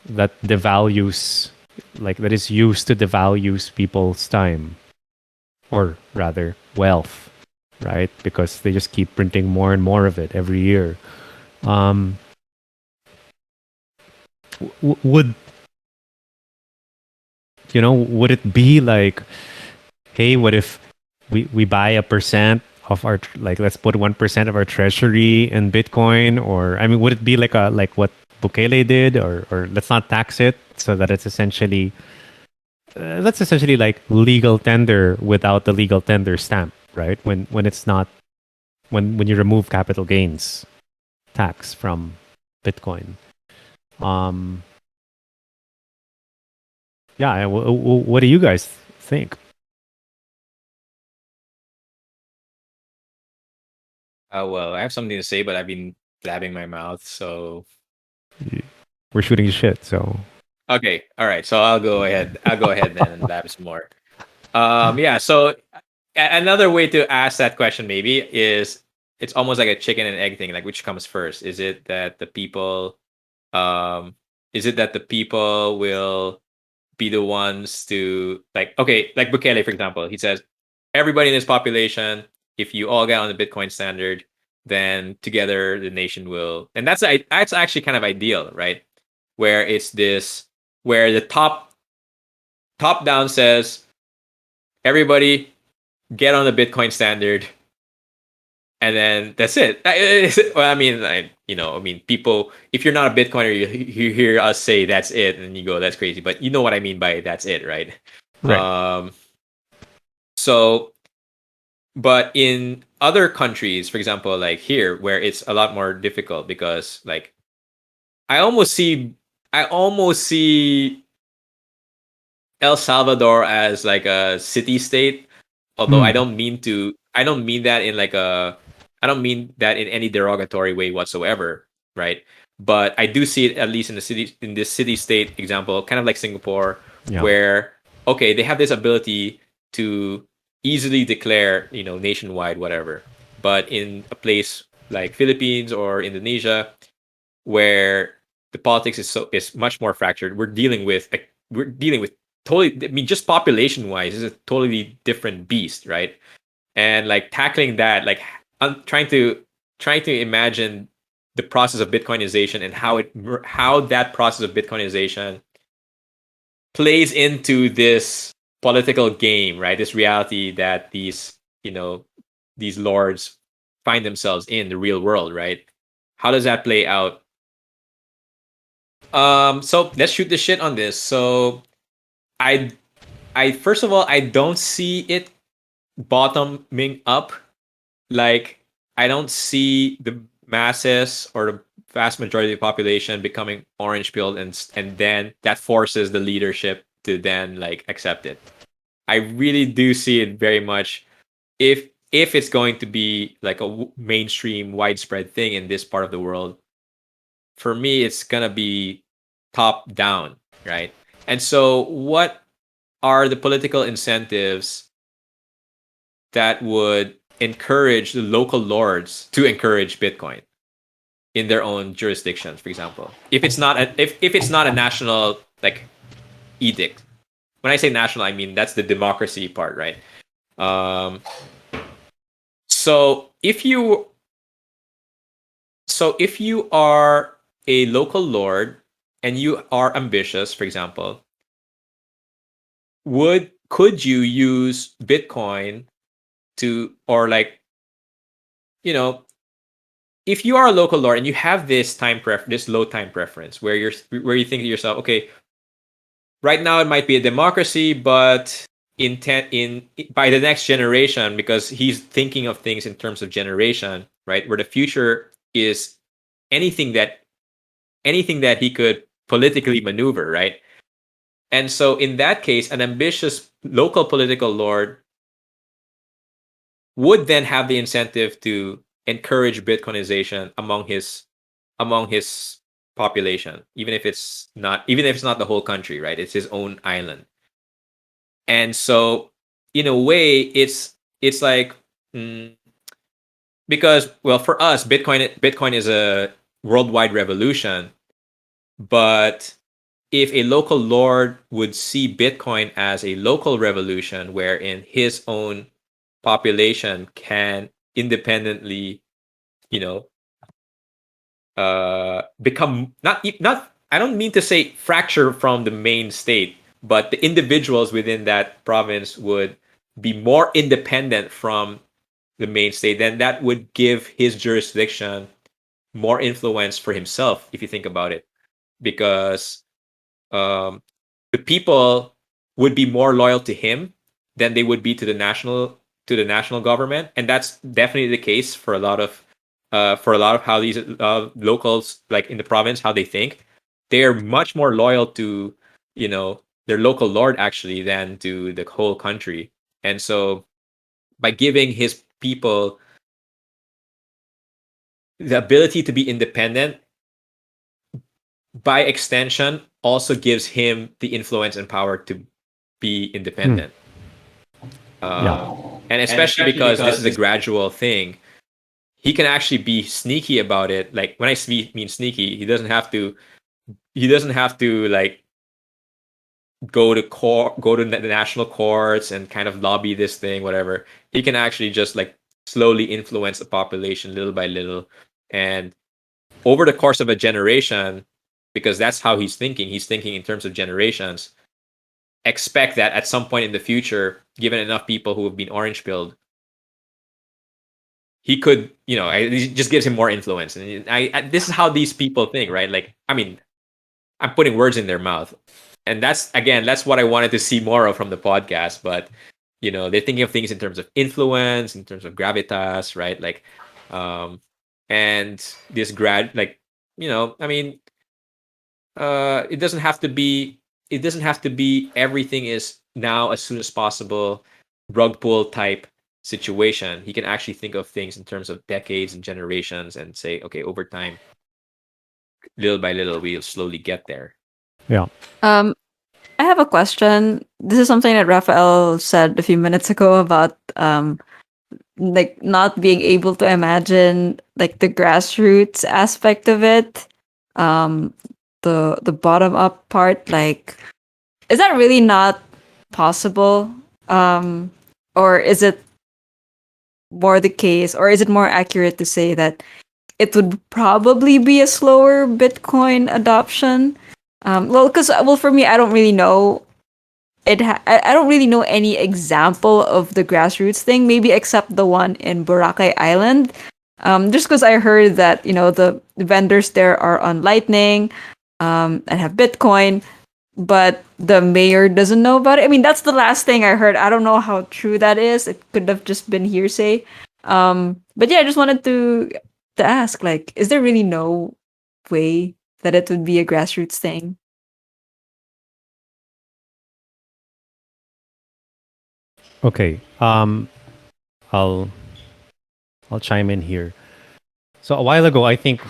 devalues like that is used to devalue people's time, or rather wealth, right? Because they just keep printing more and more of it every year. Um, would would it be like, hey, what if we buy a percent of our like, let's put 1% of our treasury in Bitcoin? Or I mean, would it be like what Bukele did, or let's not tax it, so that it's essentially that's essentially like legal tender without the legal tender stamp, right? When it's not, when you remove capital gains tax from Bitcoin. Um, yeah. What do you guys think? Well, I have something to say, but I've been blabbing my mouth, so We're shooting shit, so okay, all right. So I'll go ahead. I'll go ahead then and blab some more. Yeah. So another way to ask that question maybe is it's almost like a chicken and egg thing. Like, which comes first? Um, is it that the people will be the ones to, like, okay, like Bukele, for example, he says everybody in this population, if you all get on the Bitcoin standard, then together the nation will, and that's actually kind of ideal, right? Where it's this, where the top down says everybody get on the Bitcoin standard, and then that's it. Well, I mean, I mean, people, if you're not a Bitcoiner, you hear us say that's it, and you go, that's crazy. But you know what I mean by that's it, right? right. So, but in other countries, for example, like here, where it's a lot more difficult because, like, I almost see El Salvador as like a city state, although Hmm. I don't mean that in like I don't mean that in any derogatory way whatsoever, right? But I do see it, at least in this city state example, kind of like Singapore, Yeah. where okay, they have this ability to easily declare, nationwide whatever. But in a place like Philippines or Indonesia, where the politics is much more fractured, we're dealing with totally, I mean, just population wise, is a totally different beast, right? And like tackling that, like I'm trying to imagine the process of Bitcoinization and how that process of Bitcoinization plays into this political game, right? This reality that these lords find themselves in the real world, right? How does that play out? So let's shoot the shit on this. So I I first of all, I don't see it bottoming up. Like, I don't see the masses or the vast majority of the population becoming orange pilled, and then that forces the leadership to then like accept it. I really do see it very much, if it's going to be like a mainstream widespread thing in this part of the world. For me, it's gonna be top down, right? And so, what are the political incentives that would encourage the local lords to encourage Bitcoin in their own jurisdictions, for example? If it's not if it's not a national like edict. When I say national, I mean that's the democracy part, right? Um, so if you are a local lord and you are ambitious, for example, could you use Bitcoin to, or like, you know if you are a local lord and you have this low time preference, where you think to yourself, okay, right now it might be a democracy, but in by the next generation, because he's thinking of things in terms of generation, right? Where the future is anything that he could politically maneuver, right? And so in that case, an ambitious local political lord would then have the incentive to encourage Bitcoinization among his population, even if it's not the whole country, right? It's his own island. And so in a way, it's like, mm, because, well, for us, Bitcoin is a worldwide revolution, but if a local lord would see Bitcoin as a local revolution wherein his own population can independently, you know, become not I don't mean to say fracture from the main state, but the individuals within that province would be more independent from the main state, then that would give his jurisdiction more influence for himself, if you think about it, because the people would be more loyal to him than they would be to the national government, and that's definitely the case for a lot of how these locals, like in the province, how they think. They're much more loyal to, you know, their local lord actually than to the whole country. And so by giving his people the ability to be independent, by extension also gives him the influence and power to be independent. And especially because this is a gradual thing, he can actually be sneaky about it. Like when I mean sneaky, he doesn't have to like go to the national courts and kind of lobby this thing, whatever. He can actually just like slowly influence the population little by little, and over the course of a generation, because that's how he's thinking. He's thinking in terms of generations. Expect that at some point in the future, given enough people who have been orange pilled, he could, you know, it just gives him more influence. And this is how these people think, right? Like, I mean, I'm putting words in their mouth, and that's what I wanted to see more of from the podcast. But you know, they're thinking of things in terms of influence, in terms of gravitas, right? Like, and this like, you know, I mean, it doesn't have to be everything is now as soon as possible rug pull type situation. He can actually think of things in terms of decades and generations and say, okay, over time, little by little, we'll slowly get there. Yeah. I have a question. This is something that Raphael said a few minutes ago about like not being able to imagine like the grassroots aspect of it. The bottom up part, like, is that really not possible? Or is it more the case, or is it more accurate to say that it would probably be a slower Bitcoin adoption? For me, I don't really know. I don't really know any example of the grassroots thing, maybe except the one in Boracay Island. Just because I heard that, you know, the vendors there are on Lightning, and have Bitcoin, but the mayor doesn't know about it. I mean, that's the last thing I heard. I don't know how true that is. It could have just been hearsay. But yeah, I just wanted to ask, like, is there really no way that it would be a grassroots thing? Okay. I'll chime in here. So a while ago, I think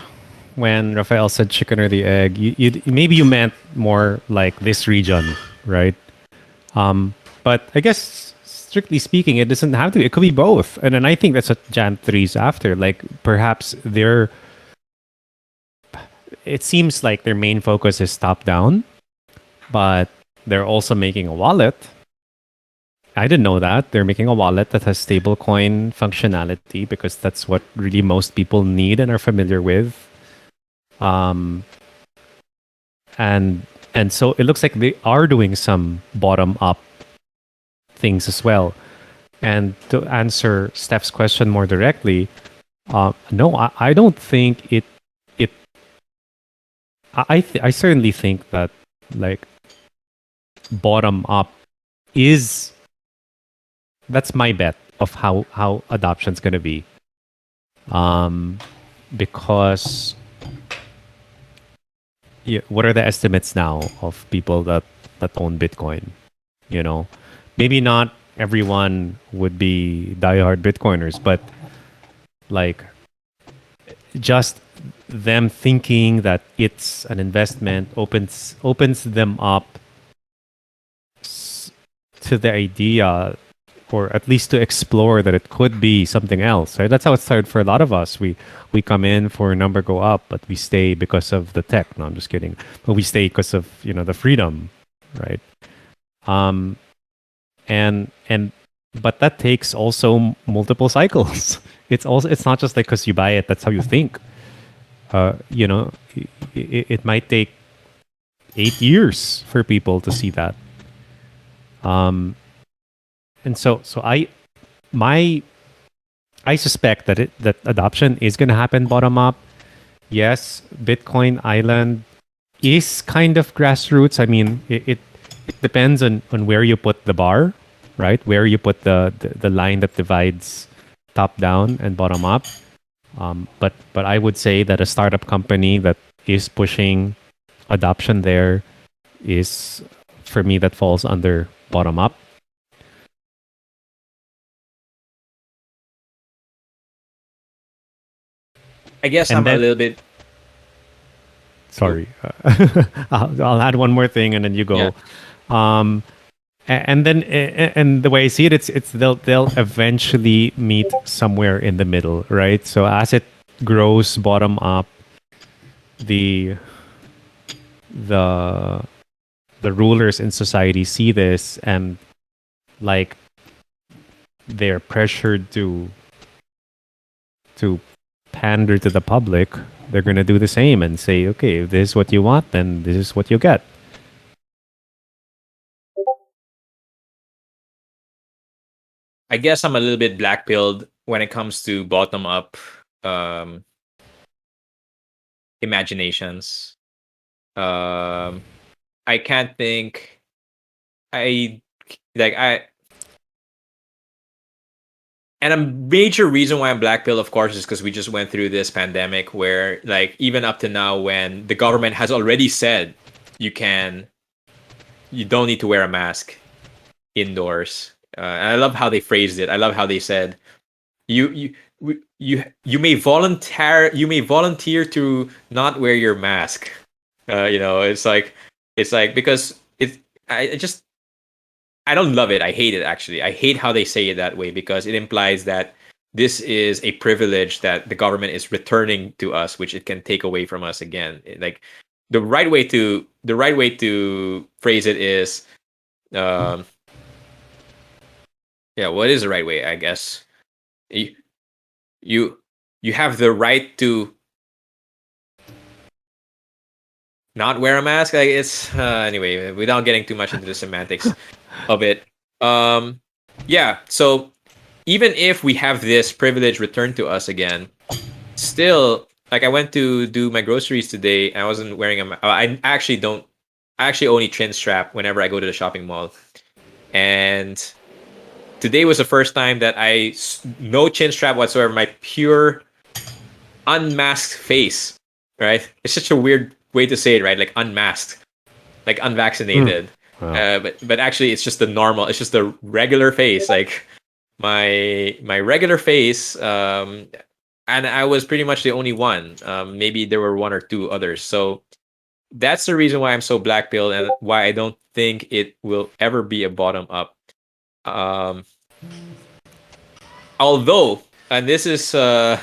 when Rafael said chicken or the egg, you maybe you meant more like this region, right? But I guess strictly speaking, it doesn't have to. It could be both, and then I think that's what Jan 3's after. Like perhaps it seems like their main focus is top down, but they're also making a wallet. I didn't know that. They're making a wallet that has stablecoin functionality because that's what really most people need and are familiar with. And so it looks like they are doing some bottom up things as well. And to answer Steph's question more directly, no, I don't think it. I certainly think that like bottom up is. That's my bet of how adoption's going to be. Because what are the estimates now of people that own Bitcoin? You know, maybe not everyone would be diehard Bitcoiners, but like just them thinking that it's an investment opens them up to the idea or at least to explore that it could be something else, right? That's how it started for a lot of us. We come in for a number go up, but we stay because of the tech. No, I'm just kidding. But we stay because of the freedom, right? Um, and but that takes also multiple cycles. It's not just like because you buy it, that's how you think. It might take 8 years for people to see that. And so I suspect that adoption is going to happen bottom up. Yes, Bitcoin Island is kind of grassroots. I mean, it depends on where you put the bar, right? Where you put the line that divides top down and bottom up. But I would say that a startup company that is pushing adoption there is, for me, that falls under bottom up. I guess And I'm a then- little bit. Sorry, I'll add one more thing, and then you go. Yeah. And then and the way I see it, it's they'll eventually meet somewhere in the middle, right? So as it grows bottom up, the rulers in society see this, and like they're pressured to pander to the public. They're gonna do the same and say, okay, if this is what you want, then this is what you get. I guess I'm a little bit black pilled when it comes to bottom up imaginations. I can't think. I like I. And a major reason why I'm black pill, of course, is because we just went through this pandemic where, like, even up to now, when the government has already said you don't need to wear a mask indoors. And I love how they phrased it. I love how they said, you may volunteer to not wear your mask. It's like because I don't love it. I hate it, actually. I hate how they say it that way, because it implies that this is a privilege that the government is returning to us, which it can take away from us again. Like, the right way to phrase it is, what is the right way? I guess you have the right to not wear a mask. Like, it's anyway, without getting too much into the semantics of it. So even if we have this privilege returned to us again, still, like, I went to do my groceries today. I wasn't wearing a mask. I actually only chin strap whenever I go to the shopping mall. And today was the first time that no chin strap whatsoever, my pure unmasked face, right? It's such a weird way to say it, right? Like, unmasked, like unvaccinated. Wow. But actually, it's just the regular face, like my regular face. And I was pretty much the only one. Maybe there were one or two others. So that's the reason why I'm so black pilled, and why I don't think it will ever be a bottom up. Although, and this is, I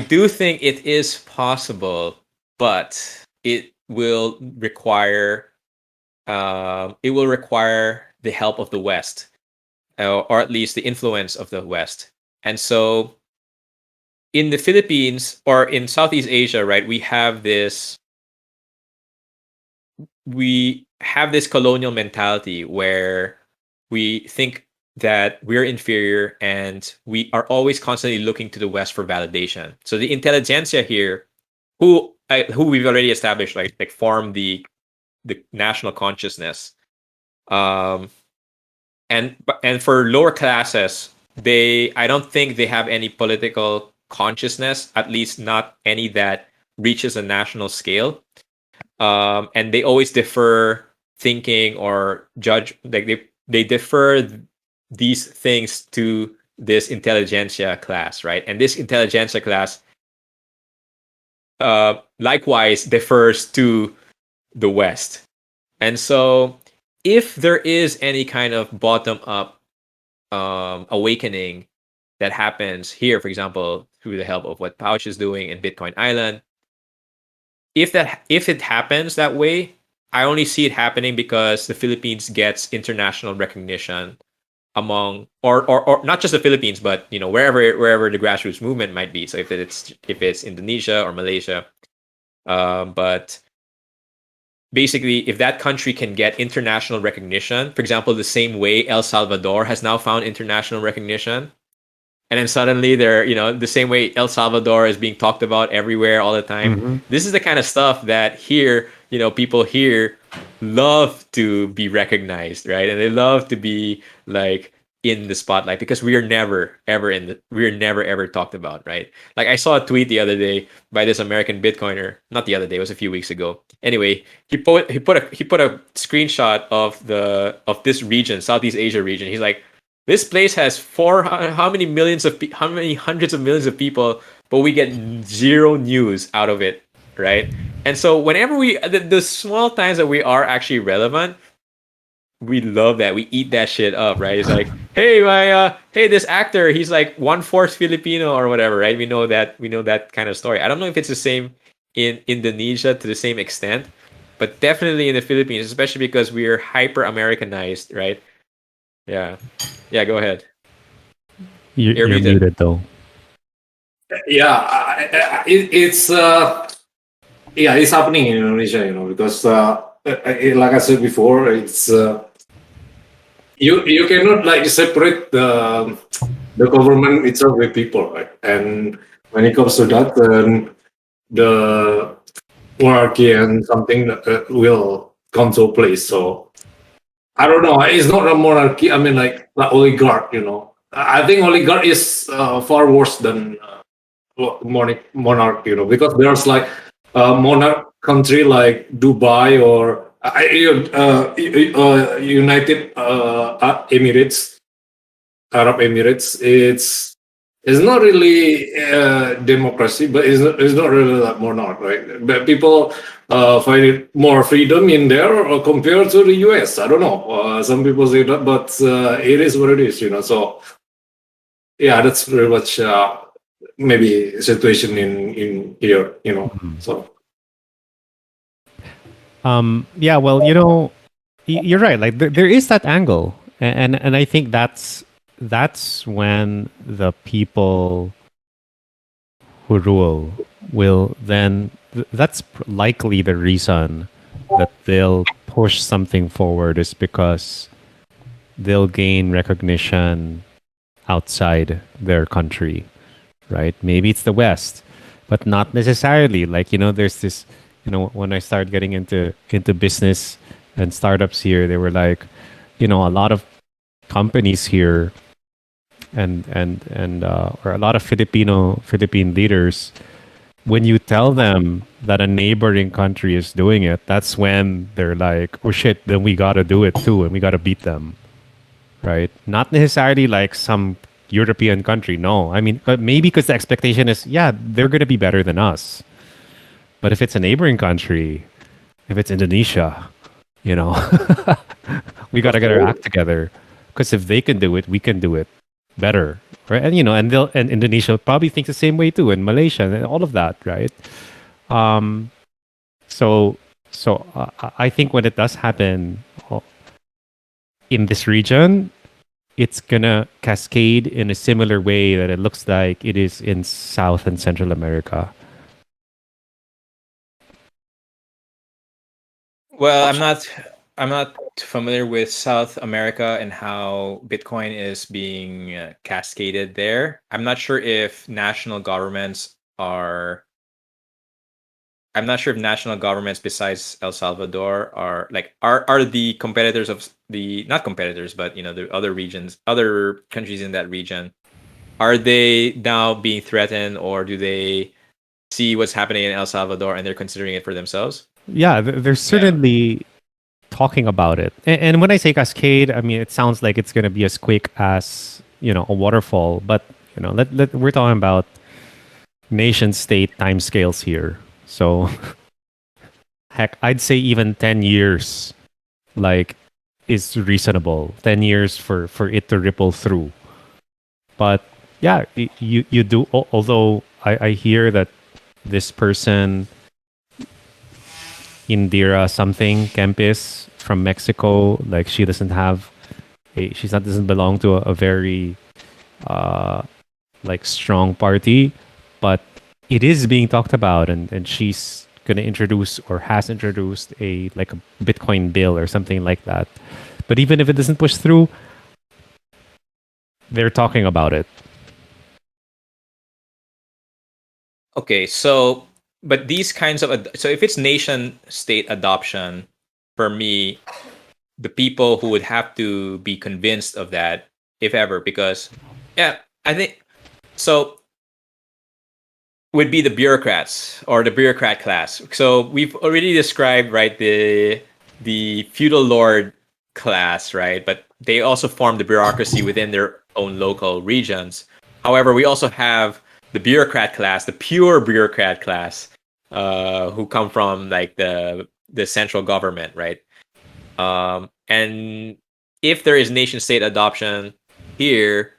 do think it is possible, but it will require the help of the West, or at least the influence of the West. And so, in the Philippines or in Southeast Asia, right, we have this colonial mentality where we think that we're inferior, and we are always constantly looking to the West for validation. So the intelligentsia here, who we've already established, like form the national consciousness, and for lower classes, I don't think they have any political consciousness, at least not any that reaches a national scale. And they always defer thinking or judge, like they defer these things to this intelligentsia class, right? And this intelligentsia class likewise defers to the West. And so, if there is any kind of bottom up awakening that happens here, for example, through the help of what Pouch is doing in Bitcoin Island, if it happens that way, I only see it happening because the Philippines gets international recognition among or not just the Philippines, but wherever the grassroots movement might be. So if it's Indonesia or Malaysia, but basically, if that country can get international recognition, for example, the same way El Salvador has now found international recognition, and then suddenly they're, the same way El Salvador is being talked about everywhere all the time. Mhm. This is the kind of stuff that here, people here love to be recognized, right? And they love to be like in the spotlight because we are never ever talked about, right? Like I saw a tweet the other day by this American Bitcoiner, not the other day, it was a few weeks ago. Anyway, he put a screenshot of this region, Southeast Asia region. He's like, this place has how many hundreds of millions of people, but we get zero news out of it, right? And so whenever the small times that we are actually relevant, we love that. We eat that shit up, right? It's like, hey, this actor, he's like 1/4 Filipino or whatever, right? We know that kind of story. I don't know if it's the same in Indonesia to the same extent, but definitely in the Philippines, especially because we are hyper Americanized, right? Yeah. Yeah, go ahead. You're muted though. Yeah, it's happening in Indonesia, because like I said before, it's you cannot like separate the government itself with people, right? And when it comes to that, then the monarchy and something that will come to place. So I don't know. It's not a monarchy. I mean, like oligarch. I think oligarch is far worse than monarch. Because there's like a monarch country like Dubai or United Emirates, Arab Emirates. It's not really democracy, but it's not really that monarch, right? But people find it more freedom in there compared to the US. I don't know. Some people say that, but it is what it is, So yeah, that's very much maybe situation in here, So yeah, well, you're right. Like there is that angle, and I think that's when the people who rule will then that's likely the reason that they'll push something forward is because they'll gain recognition outside their country, right? Maybe it's the West, but not necessarily. Like, there's this, when I started getting into business and startups here, they were like, a lot of companies here and or a lot of Philippine leaders, when you tell them that a neighboring country is doing it, that's when they're like, oh shit, then we got to do it too, and we got to beat them, right? Not necessarily like some European country. No, I mean, maybe because the expectation is, yeah, they're going to be better than us. But if it's a neighboring country, if it's Indonesia, we got to get our act together. Because if they can do it, we can do it better, right? And and Indonesia probably thinks the same way too, and Malaysia and all of that, right? So I think when it does happen in this region, it's gonna cascade in a similar way that it looks like it is in South and Central America. Well, I'm not familiar with South America and how Bitcoin is being cascaded there. I'm not sure if national governments besides El Salvador are the competitors of the, not competitors, but the other countries in that region. Are they now being threatened, or do they see what's happening in El Salvador and they're considering it for themselves? Yeah, they're certainly talking about it. And when I say cascade, I mean, it sounds like it's going to be as quick as, a waterfall. But, we're talking about nation state timescales here. So, heck, I'd say even 10 years. Like, is reasonable. 10 years for it to ripple through. But yeah, you do. Although I hear that this person, Indira something Kempis from Mexico, like she doesn't have she's not doesn't belong to a very like strong party, but it is being talked about, and she's gonna introduce or has introduced a like a Bitcoin bill or something like that. But even if it doesn't push through, they're talking about it. Okay, so but these kinds of so if it's nation state adoption, for me, the people who would have to be convinced of that, if ever, because yeah, I think so would be the bureaucrats or the bureaucrat class. So we've already described, right, the feudal lord class, right? But they also form the bureaucracy within their own local regions. However, we also have the bureaucrat class, the pure bureaucrat class, who come from like the central government, right? And if there is nation state adoption here,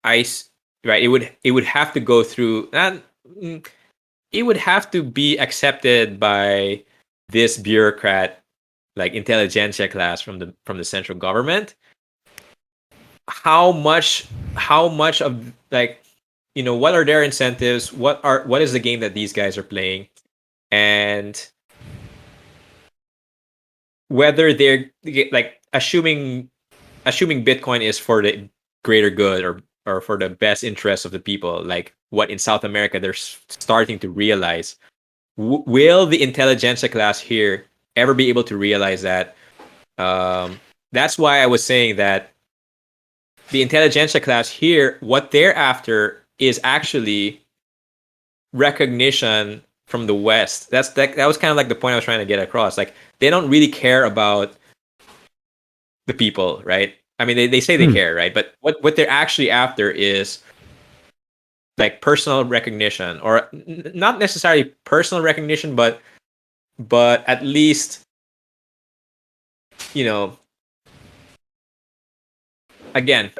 right, it would have to go through not. It would have to be accepted by this bureaucrat, like intelligentsia class from the central government. How much of like what are their incentives? What is the game that these guys are playing, and whether they're like assuming Bitcoin is for the greater good or for the best interest of the people, like what in South America they're starting to realize. Will the intelligentsia class here ever be able to realize that? That's why I was saying that the intelligentsia class here, what they're after is actually recognition from the West. That was kind of like the point I was trying to get across. Like they don't really care about the people, right? I mean, they say they care, right? But what they're actually after is like personal recognition, or not necessarily personal recognition, but at least again,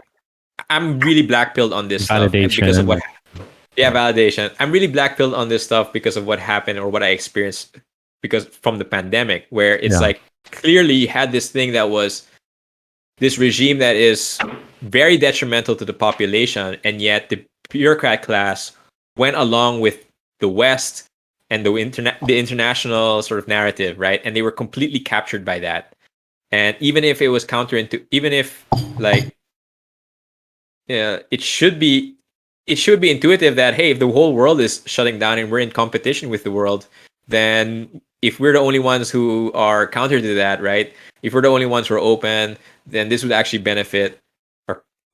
I'm really black pilled on this stuff because of Validation. validation. I'm really black pilled on this stuff because of what happened or what I experienced because from the pandemic, where it's like clearly you had this thing that was this regime that is very detrimental to the population, and yet the bureaucrat class went along with the West and the international sort of narrative, right? And they were completely captured by that. And even if it was even if like it should be intuitive that hey, if the whole world is shutting down and we're in competition with the world, then if we're the only ones who are counter to that, right? If we're the only ones who are open, then this would actually benefit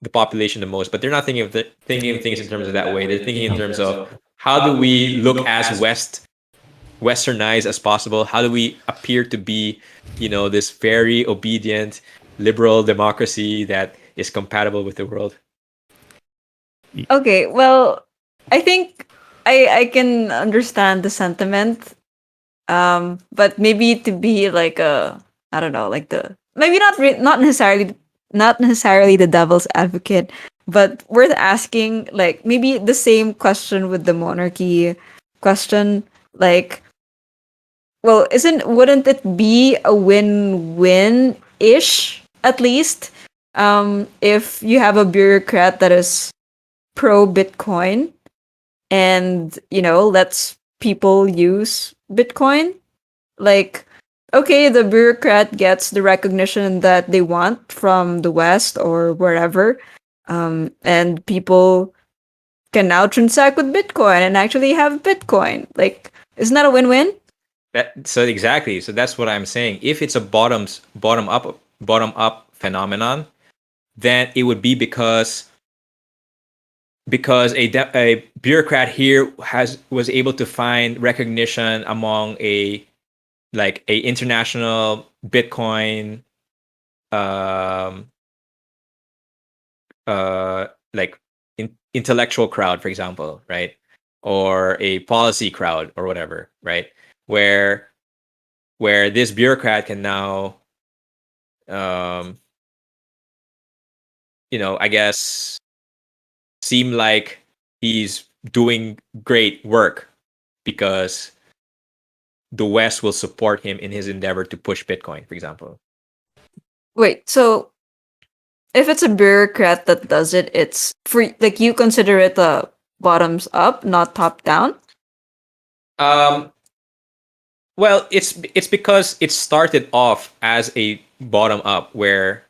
the population the most. But they're not thinking of things in terms of that way. They're thinking in terms of how do we look as westernized as possible? How do we appear to be, this very obedient liberal democracy that is compatible with the world? Okay, well, I think I can understand the sentiment, but maybe to be like I don't know, like the maybe not necessarily the devil's advocate, but worth asking, like maybe the same question with the monarchy question, like, well, wouldn't it be a win-win ish at least, if you have a bureaucrat that is pro Bitcoin and lets people use Bitcoin? Like, okay, the bureaucrat gets the recognition that they want from the West or wherever, and people can now transact with Bitcoin and actually have Bitcoin. Like, isn't that a win-win? Exactly. So that's what I'm saying. If it's a bottom up phenomenon, then it would be because a bureaucrat here was able to find recognition among a international Bitcoin like intellectual crowd, for example, right? Or a policy crowd or whatever, right? Where this bureaucrat can now um, I guess seem like he's doing great work because the West will support him in his endeavor to push Bitcoin, for example. Wait, so if it's a bureaucrat that does it, it's free. Like you consider it a bottoms up, not top down. Um, well, it's because it started off as a bottom up, where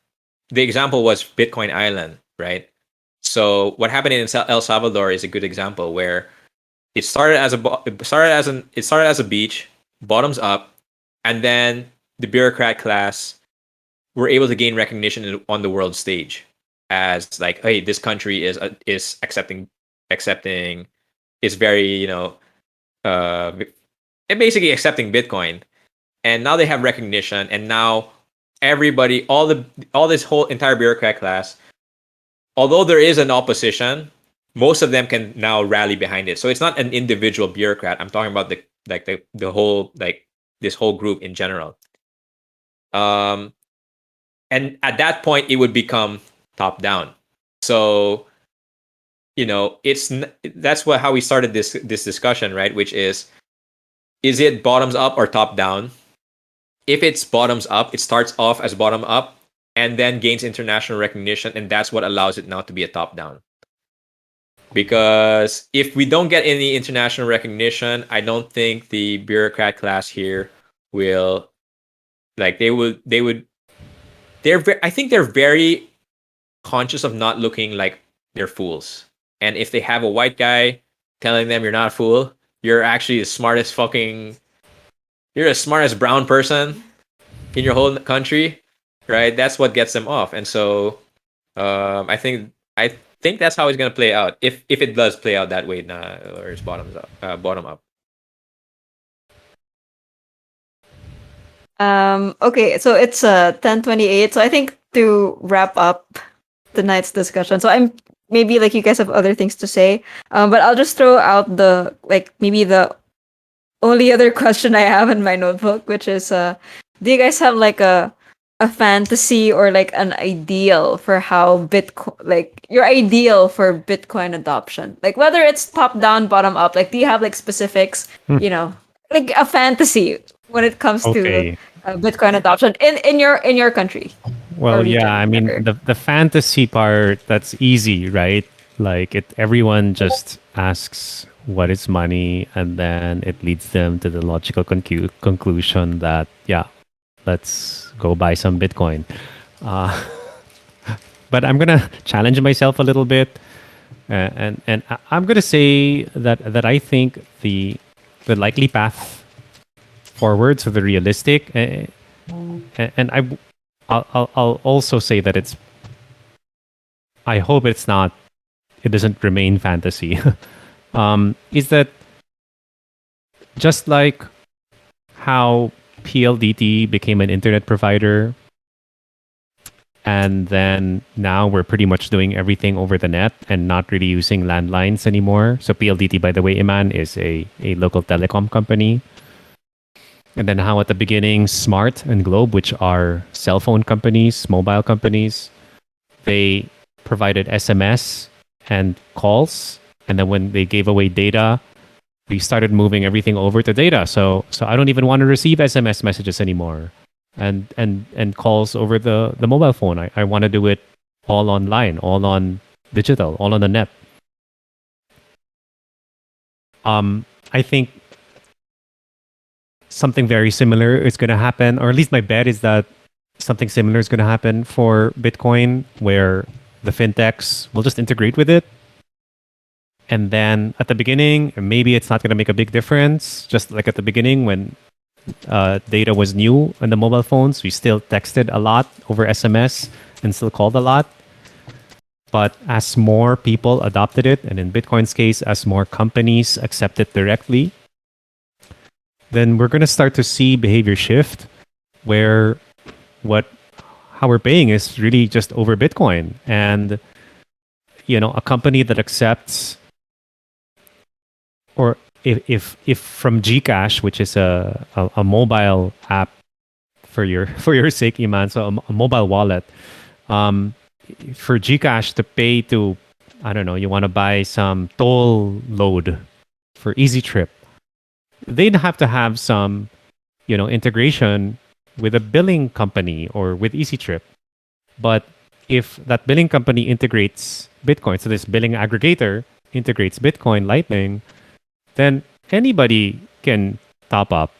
the example was Bitcoin Island, right? So what happened in El Salvador is a good example where it started as a beach, bottoms up, and then the bureaucrat class were able to gain recognition on the world stage as like, hey, this country is accepting is very uh basically accepting Bitcoin, and now they have recognition, and now everybody, all this whole entire bureaucrat class, although there is an opposition, most of them can now rally behind it. So it's not an individual bureaucrat. I'm talking about the whole, like, this whole group in general. And at that point, it would become top down. So that's how we started this discussion, right? Which is it bottoms up or top down? If it's bottoms up, it starts off as bottom up and then gains international recognition, and that's what allows it now to be a top down. Because if we don't get any international recognition, I don't think the bureaucrat class here will, like, I think they're very conscious of not looking like they're fools. And if they have a white guy telling them you're not a fool, you're actually you're the smartest brown person in your whole country, right? That's what gets them off. And so I think that's how it's gonna play out, if it does play out that way, or it's bottom up. Okay, so it's 10:28. So I think to wrap up tonight's discussion, so I'm maybe like you guys have other things to say, but I'll just throw out maybe the only other question I have in my notebook, which is do you guys have like a fantasy or like an ideal for how Bitcoin, like your ideal for Bitcoin adoption, like whether it's top down, bottom up, like do you have like specifics, like a fantasy when it comes to Bitcoin adoption in your country? Well, region, yeah, I mean, the fantasy part, that's easy, right? Like everyone just asks what is money, and then it leads them to the logical conclusion that, yeah, let's go buy some Bitcoin. But I'm gonna challenge myself a little bit, and I'm gonna say that I think the likely path forward, so the realistic, and I'll also say that I hope it doesn't remain fantasy. Is that just like how PLDT became an internet provider, and then now we're pretty much doing everything over the net and not really using landlines anymore. So PLDT, by the way, Iman, is a local telecom company. And then how at the beginning, Smart and Globe, which are cell phone companies, mobile companies, they provided SMS and calls. And then when they gave away data, we started moving everything over to data. So I don't even want to receive SMS messages anymore and calls over the mobile phone. I want to do it all online, all on digital, all on the net. I think something very similar is going to happen, or at least my bet is that something similar is going to happen for Bitcoin, where the fintechs will just integrate with it. And then at the beginning, maybe it's not going to make a big difference. Just like at the beginning when data was new on the mobile phones, we still texted a lot over SMS and still called a lot. But as more people adopted it, and in Bitcoin's case, as more companies accept it directly, then we're going to start to see behavior shift where how we're paying is really just over Bitcoin. And, a company that accepts, or if from Gcash, which is a mobile app for your for your sake, Iman. So a mobile wallet, um, for Gcash to pay to, I don't know, you want to buy some toll load for Easy Trip, they'd have to have some, integration with a billing company or with Easy Trip. But if that billing company integrates Bitcoin, so this billing aggregator integrates Bitcoin, Lightning, then anybody can top up.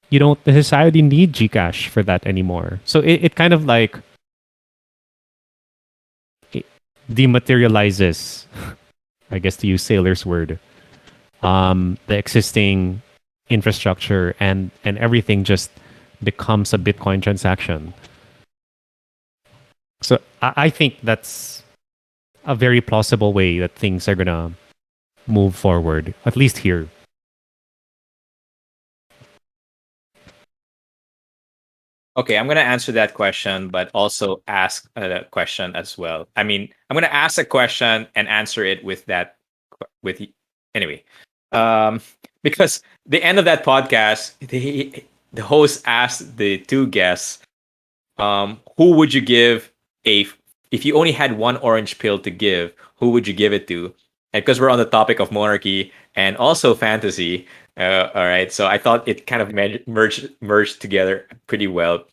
You don't necessarily need Gcash for that anymore. So it kind of like it dematerializes, I guess to use Sailor's word, the existing infrastructure and everything just becomes a Bitcoin transaction. So I think that's a very plausible way that things are gonna move forward, at least here. Okay, I'm gonna answer that question, but also ask a question as well. I mean, I'm gonna ask a question and answer it with that. Anyway, because the end of that podcast, the host asked the two guests, who would you give if you only had one orange pill to give? Who would you give it to? And because we're on the topic of monarchy and also fantasy, all right. So I thought it kind of merged together pretty well.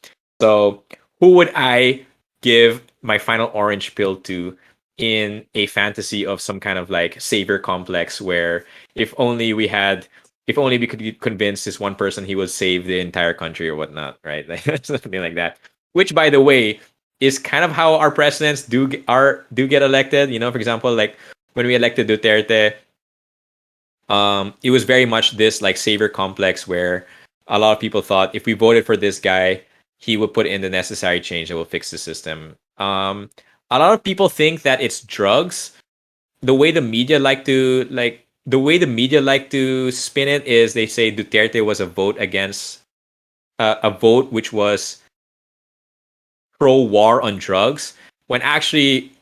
So who would I give my final orange pill to in a fantasy of some kind of like savior complex where if only we could convince this one person he would save the entire country or whatnot, right? Like something like that. Which, by the way, is kind of how our presidents do get elected. You know, for example, like when we elected Duterte, it was very much this like savior complex where a lot of people thought if we voted for this guy, he would put in the necessary change that will fix the system. A lot of people think that it's drugs. The way the media like to spin it is they say Duterte was a vote against a vote which was pro-war on drugs, when actually,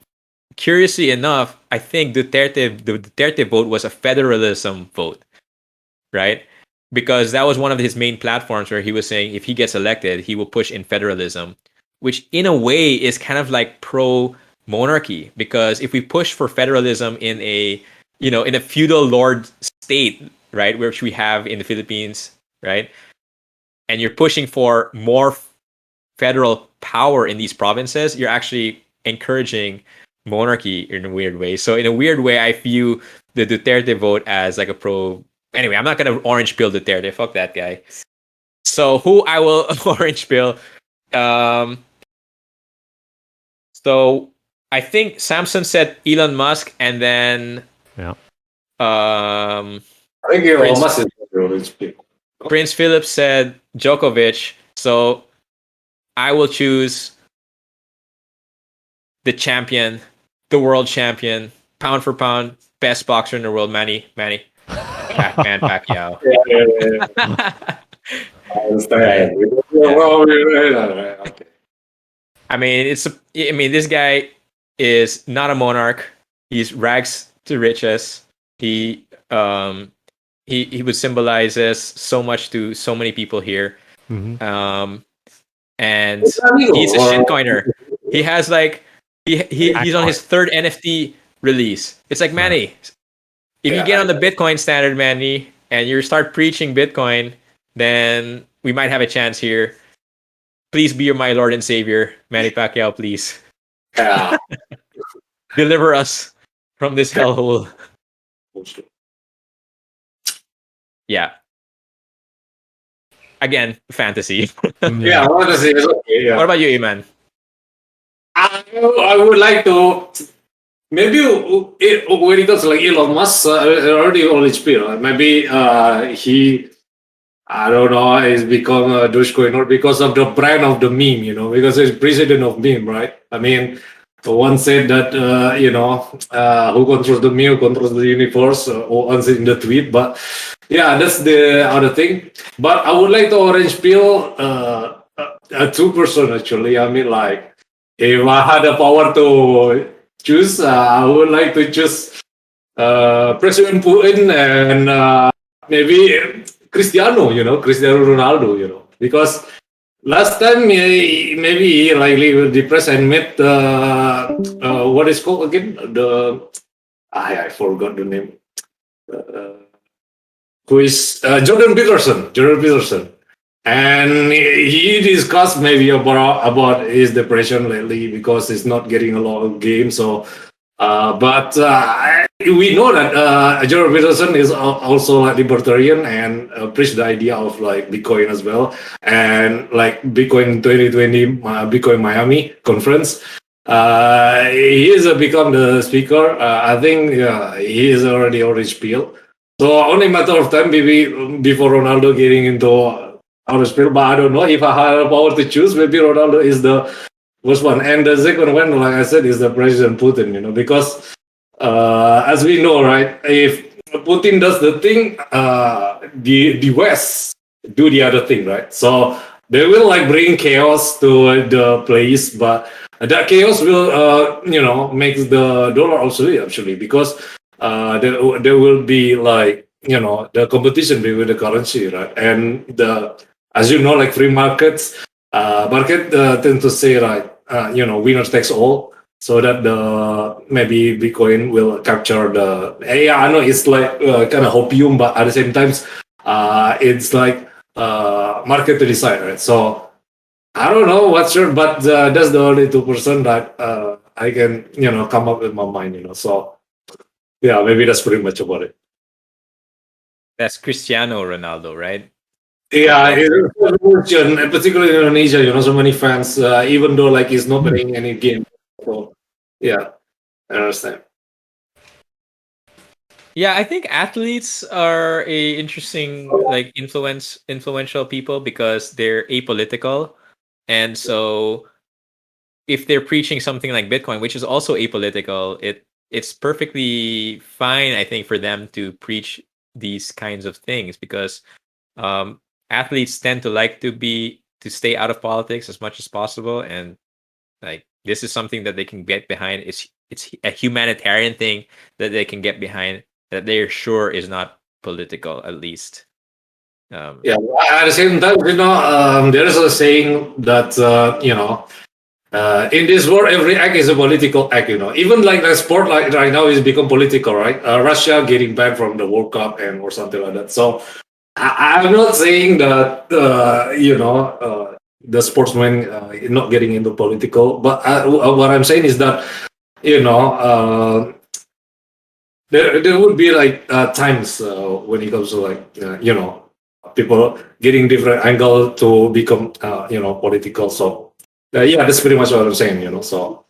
curiously enough, I think the Duterte vote was a federalism vote, right? Because that was one of his main platforms where he was saying if he gets elected, he will push in federalism, which in a way is kind of like pro-monarchy. Because if we push for federalism in a feudal lord state, right, which we have in the Philippines, right, and you're pushing for more federal power in these provinces, you're actually encouraging monarchy in a weird way. So in a weird way, I view the Duterte vote as like a pro. Anyway, I'm not gonna orange pill Duterte. Fuck that guy. So who I will orange pill? So I think Samson said Elon Musk, and then Yeah. I think Elon Musk is the orange pill. Prince Philip said Djokovic. So I will choose the champion, the world champion, pound for pound, best boxer in the world, Manny Pacquiao. Yeah. I understand. Okay. I mean, this guy is not a monarch. He's rags to riches. He would symbolizes so much to so many people here. Mhm. And he's a shitcoiner. He has like he's on his third NFT release. It's like Manny, if you get on the Bitcoin standard, Manny, and you start preaching Bitcoin, then we might have a chance here. Please be my Lord and Savior, Manny Pacquiao, please. Yeah. Deliver us from this hellhole. Yeah. Again, fantasy. Yeah, fantasy is okay. Yeah. What about you, Iman? I would like to maybe when it comes to like Elon Musk, already on HBO. Maybe he, I don't know, has become a Dogecoiner because of the brand of the meme, because he's president of meme, right? I mean, one said that who controls the meme controls the universe, or one said in the tweet, but yeah, that's the other thing. But I would like to orange pill a two-person actually. I mean, like, if I had the power to choose, I would like to choose President Putin and maybe Cristiano Ronaldo, because last time maybe he likely was depressed and met what is called again I forgot the name. Who is Jordan Peterson? Jordan Peterson, and he discussed maybe about his depression lately because he's not getting a lot of games. So, but we know that Jordan Peterson is also like libertarian and preach the idea of like Bitcoin as well, and like Bitcoin 2020, Bitcoin Miami conference. He is become the speaker. I think he is already orange peel. So only matter of time maybe before Ronaldo getting into outer space. But I don't know if I had the power to choose. Maybe Ronaldo is the first one, and the second one, like I said, is the President Putin. Because as we know, right, if Putin does the thing, the West do the other thing, right? So they will like bring chaos to the place, but that chaos will, makes the dollar obsolete actually because there will be like the competition between the currency, right? And as you know, like free markets, market tend to say like winner takes all, so that the maybe Bitcoin will capture the. Yeah, I know it's like kind of hopium, but at the same time, it's like market to decide, right? So I don't know what's sure, but that's the only 2% that I can come up with my mind. So yeah, maybe that's pretty much about it. That's Cristiano Ronaldo, right? Yeah, and particularly in Indonesia, so many fans, even though like he's not playing any game. So yeah, I understand. Yeah, I think athletes are a interesting like influential people because they're apolitical. And so if they're preaching something like Bitcoin, which is also apolitical, it's perfectly fine, I think, for them to preach these kinds of things because athletes tend to like to stay out of politics as much as possible, and like this is something that they can get behind. It's a humanitarian thing that they can get behind that they're sure is not political, at least. Yeah, at the same time, there is a saying that in this world, every act is a political act. Even like the sport, like right now, is become political, right? Russia getting banned from the World Cup and or something like that. So I'm not saying that the sportsmen not getting into political, but what I'm saying is that there would be like times when it comes to like people getting different angle to become political. So yeah, that's pretty much what I'm saying. So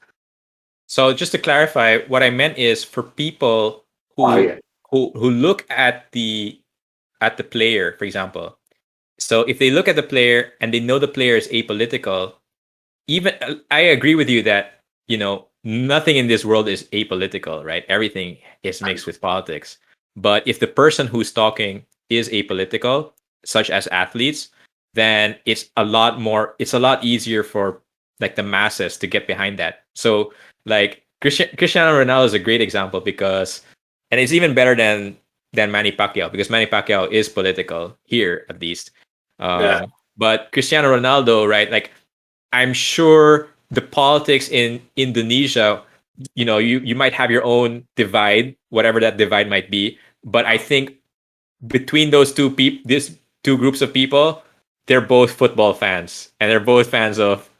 just to clarify, what I meant is for people who look at the player, for example. So if they look at the player and they know the player is apolitical, even I agree with you that nothing in this world is apolitical, right? Everything is mixed with politics. But if the person who's talking is apolitical, such as athletes, then it's a lot easier for like the masses to get behind that. So like Cristiano Ronaldo is a great example because, and it's even better than Manny Pacquiao because Manny Pacquiao is political here at least. But Cristiano Ronaldo, right? Like I'm sure the politics in Indonesia, you might have your own divide, whatever that divide might be. But I think between these two groups of people, they're both football fans and they're both fans of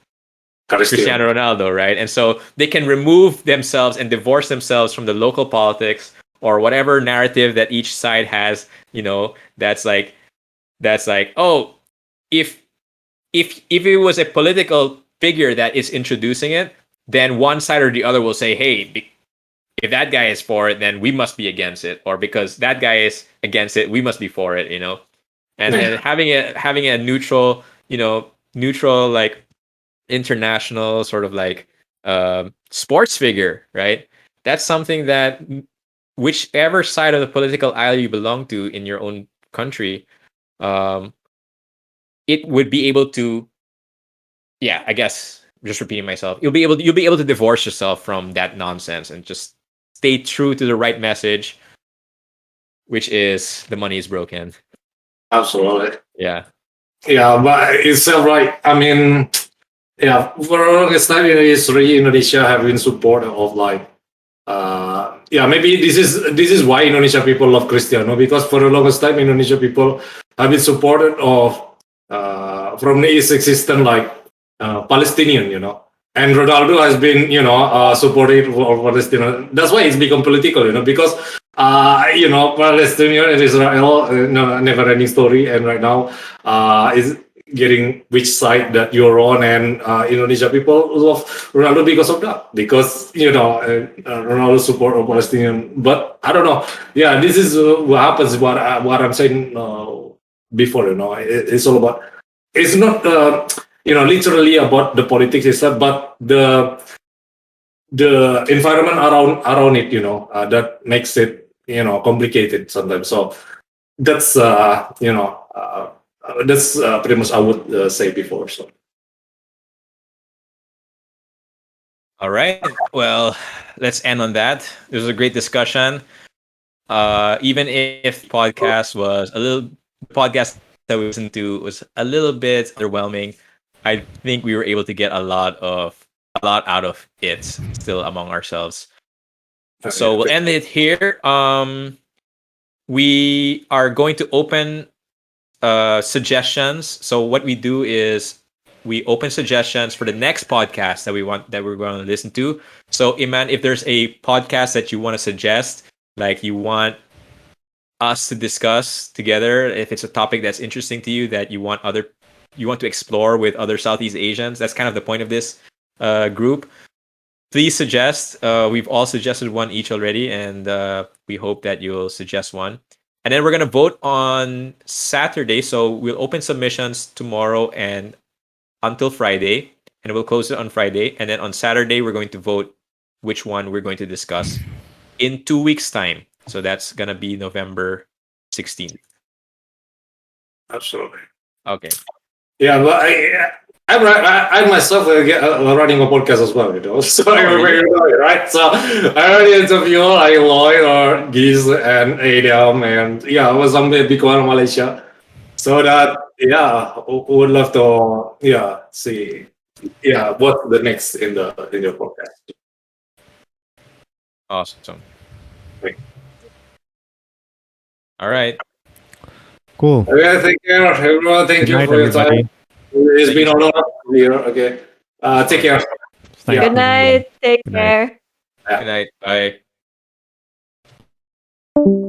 Cristiano Ronaldo, right? And so they can remove themselves and divorce themselves from the local politics or whatever narrative that each side has, that's like, oh, if it was a political figure that is introducing it, then one side or the other will say, hey, if that guy is for it, then we must be against it, or because that guy is against it, we must be for it, and having a neutral like international sort of like sports figure, right? That's something that whichever side of the political aisle you belong to in your own country, it would be able to, yeah, I guess just repeating myself, you'll be able to divorce yourself from that nonsense and just stay true to the right message, which is the money is broken. Absolutely. Yeah. Yeah, but it's right. I mean, yeah, for the longest time in history, Indonesia have been supportive of like, yeah, maybe this is why Indonesia people love Cristiano, because for the longest time Indonesia people have been supported of from the East existent like Palestinian, and Ronaldo has been supported for Palestinian. That's why it's become political, because Palestinian and Israel, no, never-ending story, and right now is getting which side that you're on, and Indonesia people love Ronaldo because of that, because Ronaldo support of Palestinian. But I don't know. Yeah, this is what happens. What I'm saying before, it's all about. It's not literally about the politics itself, but the environment around it, that makes it complicated sometimes. So that's that's pretty much I would say before. So All right. Well, let's end on that. It was a great discussion. Even if the podcast that we listened to was a little bit underwhelming, I think we were able to get a lot out of it still among ourselves. So we'll end it here. We are going to open suggestions. So what we do is we open suggestions for the next podcast that we're going to listen to. So Iman, if there's a podcast that you want to suggest, like you want us to discuss together, if it's a topic that's interesting to you that you want to explore with other Southeast Asians, that's kind of the point of this group. Please suggest. We've all suggested one each already, and we hope that you'll suggest one. And then we're going to vote on Saturday. So we'll open submissions tomorrow and until Friday, and we'll close it on Friday. And then on Saturday, we're going to vote which one we're going to discuss in 2 weeks' time. So that's going to be November 16th. absolutely. Okay. Yeah, but I myself get running a podcast as well, So right? So I already interview like Lloyd or Giz and Adam, and yeah, I was on the big one in Malaysia. So that would love to see what's the next in the podcast. Awesome. Great. All right. Cool. Okay, take care, everyone. Thank Good you night, for your time. everybody. It's been a lot here. Okay, take care. Thank Good you. night. Take Good night. care. Good night. Bye.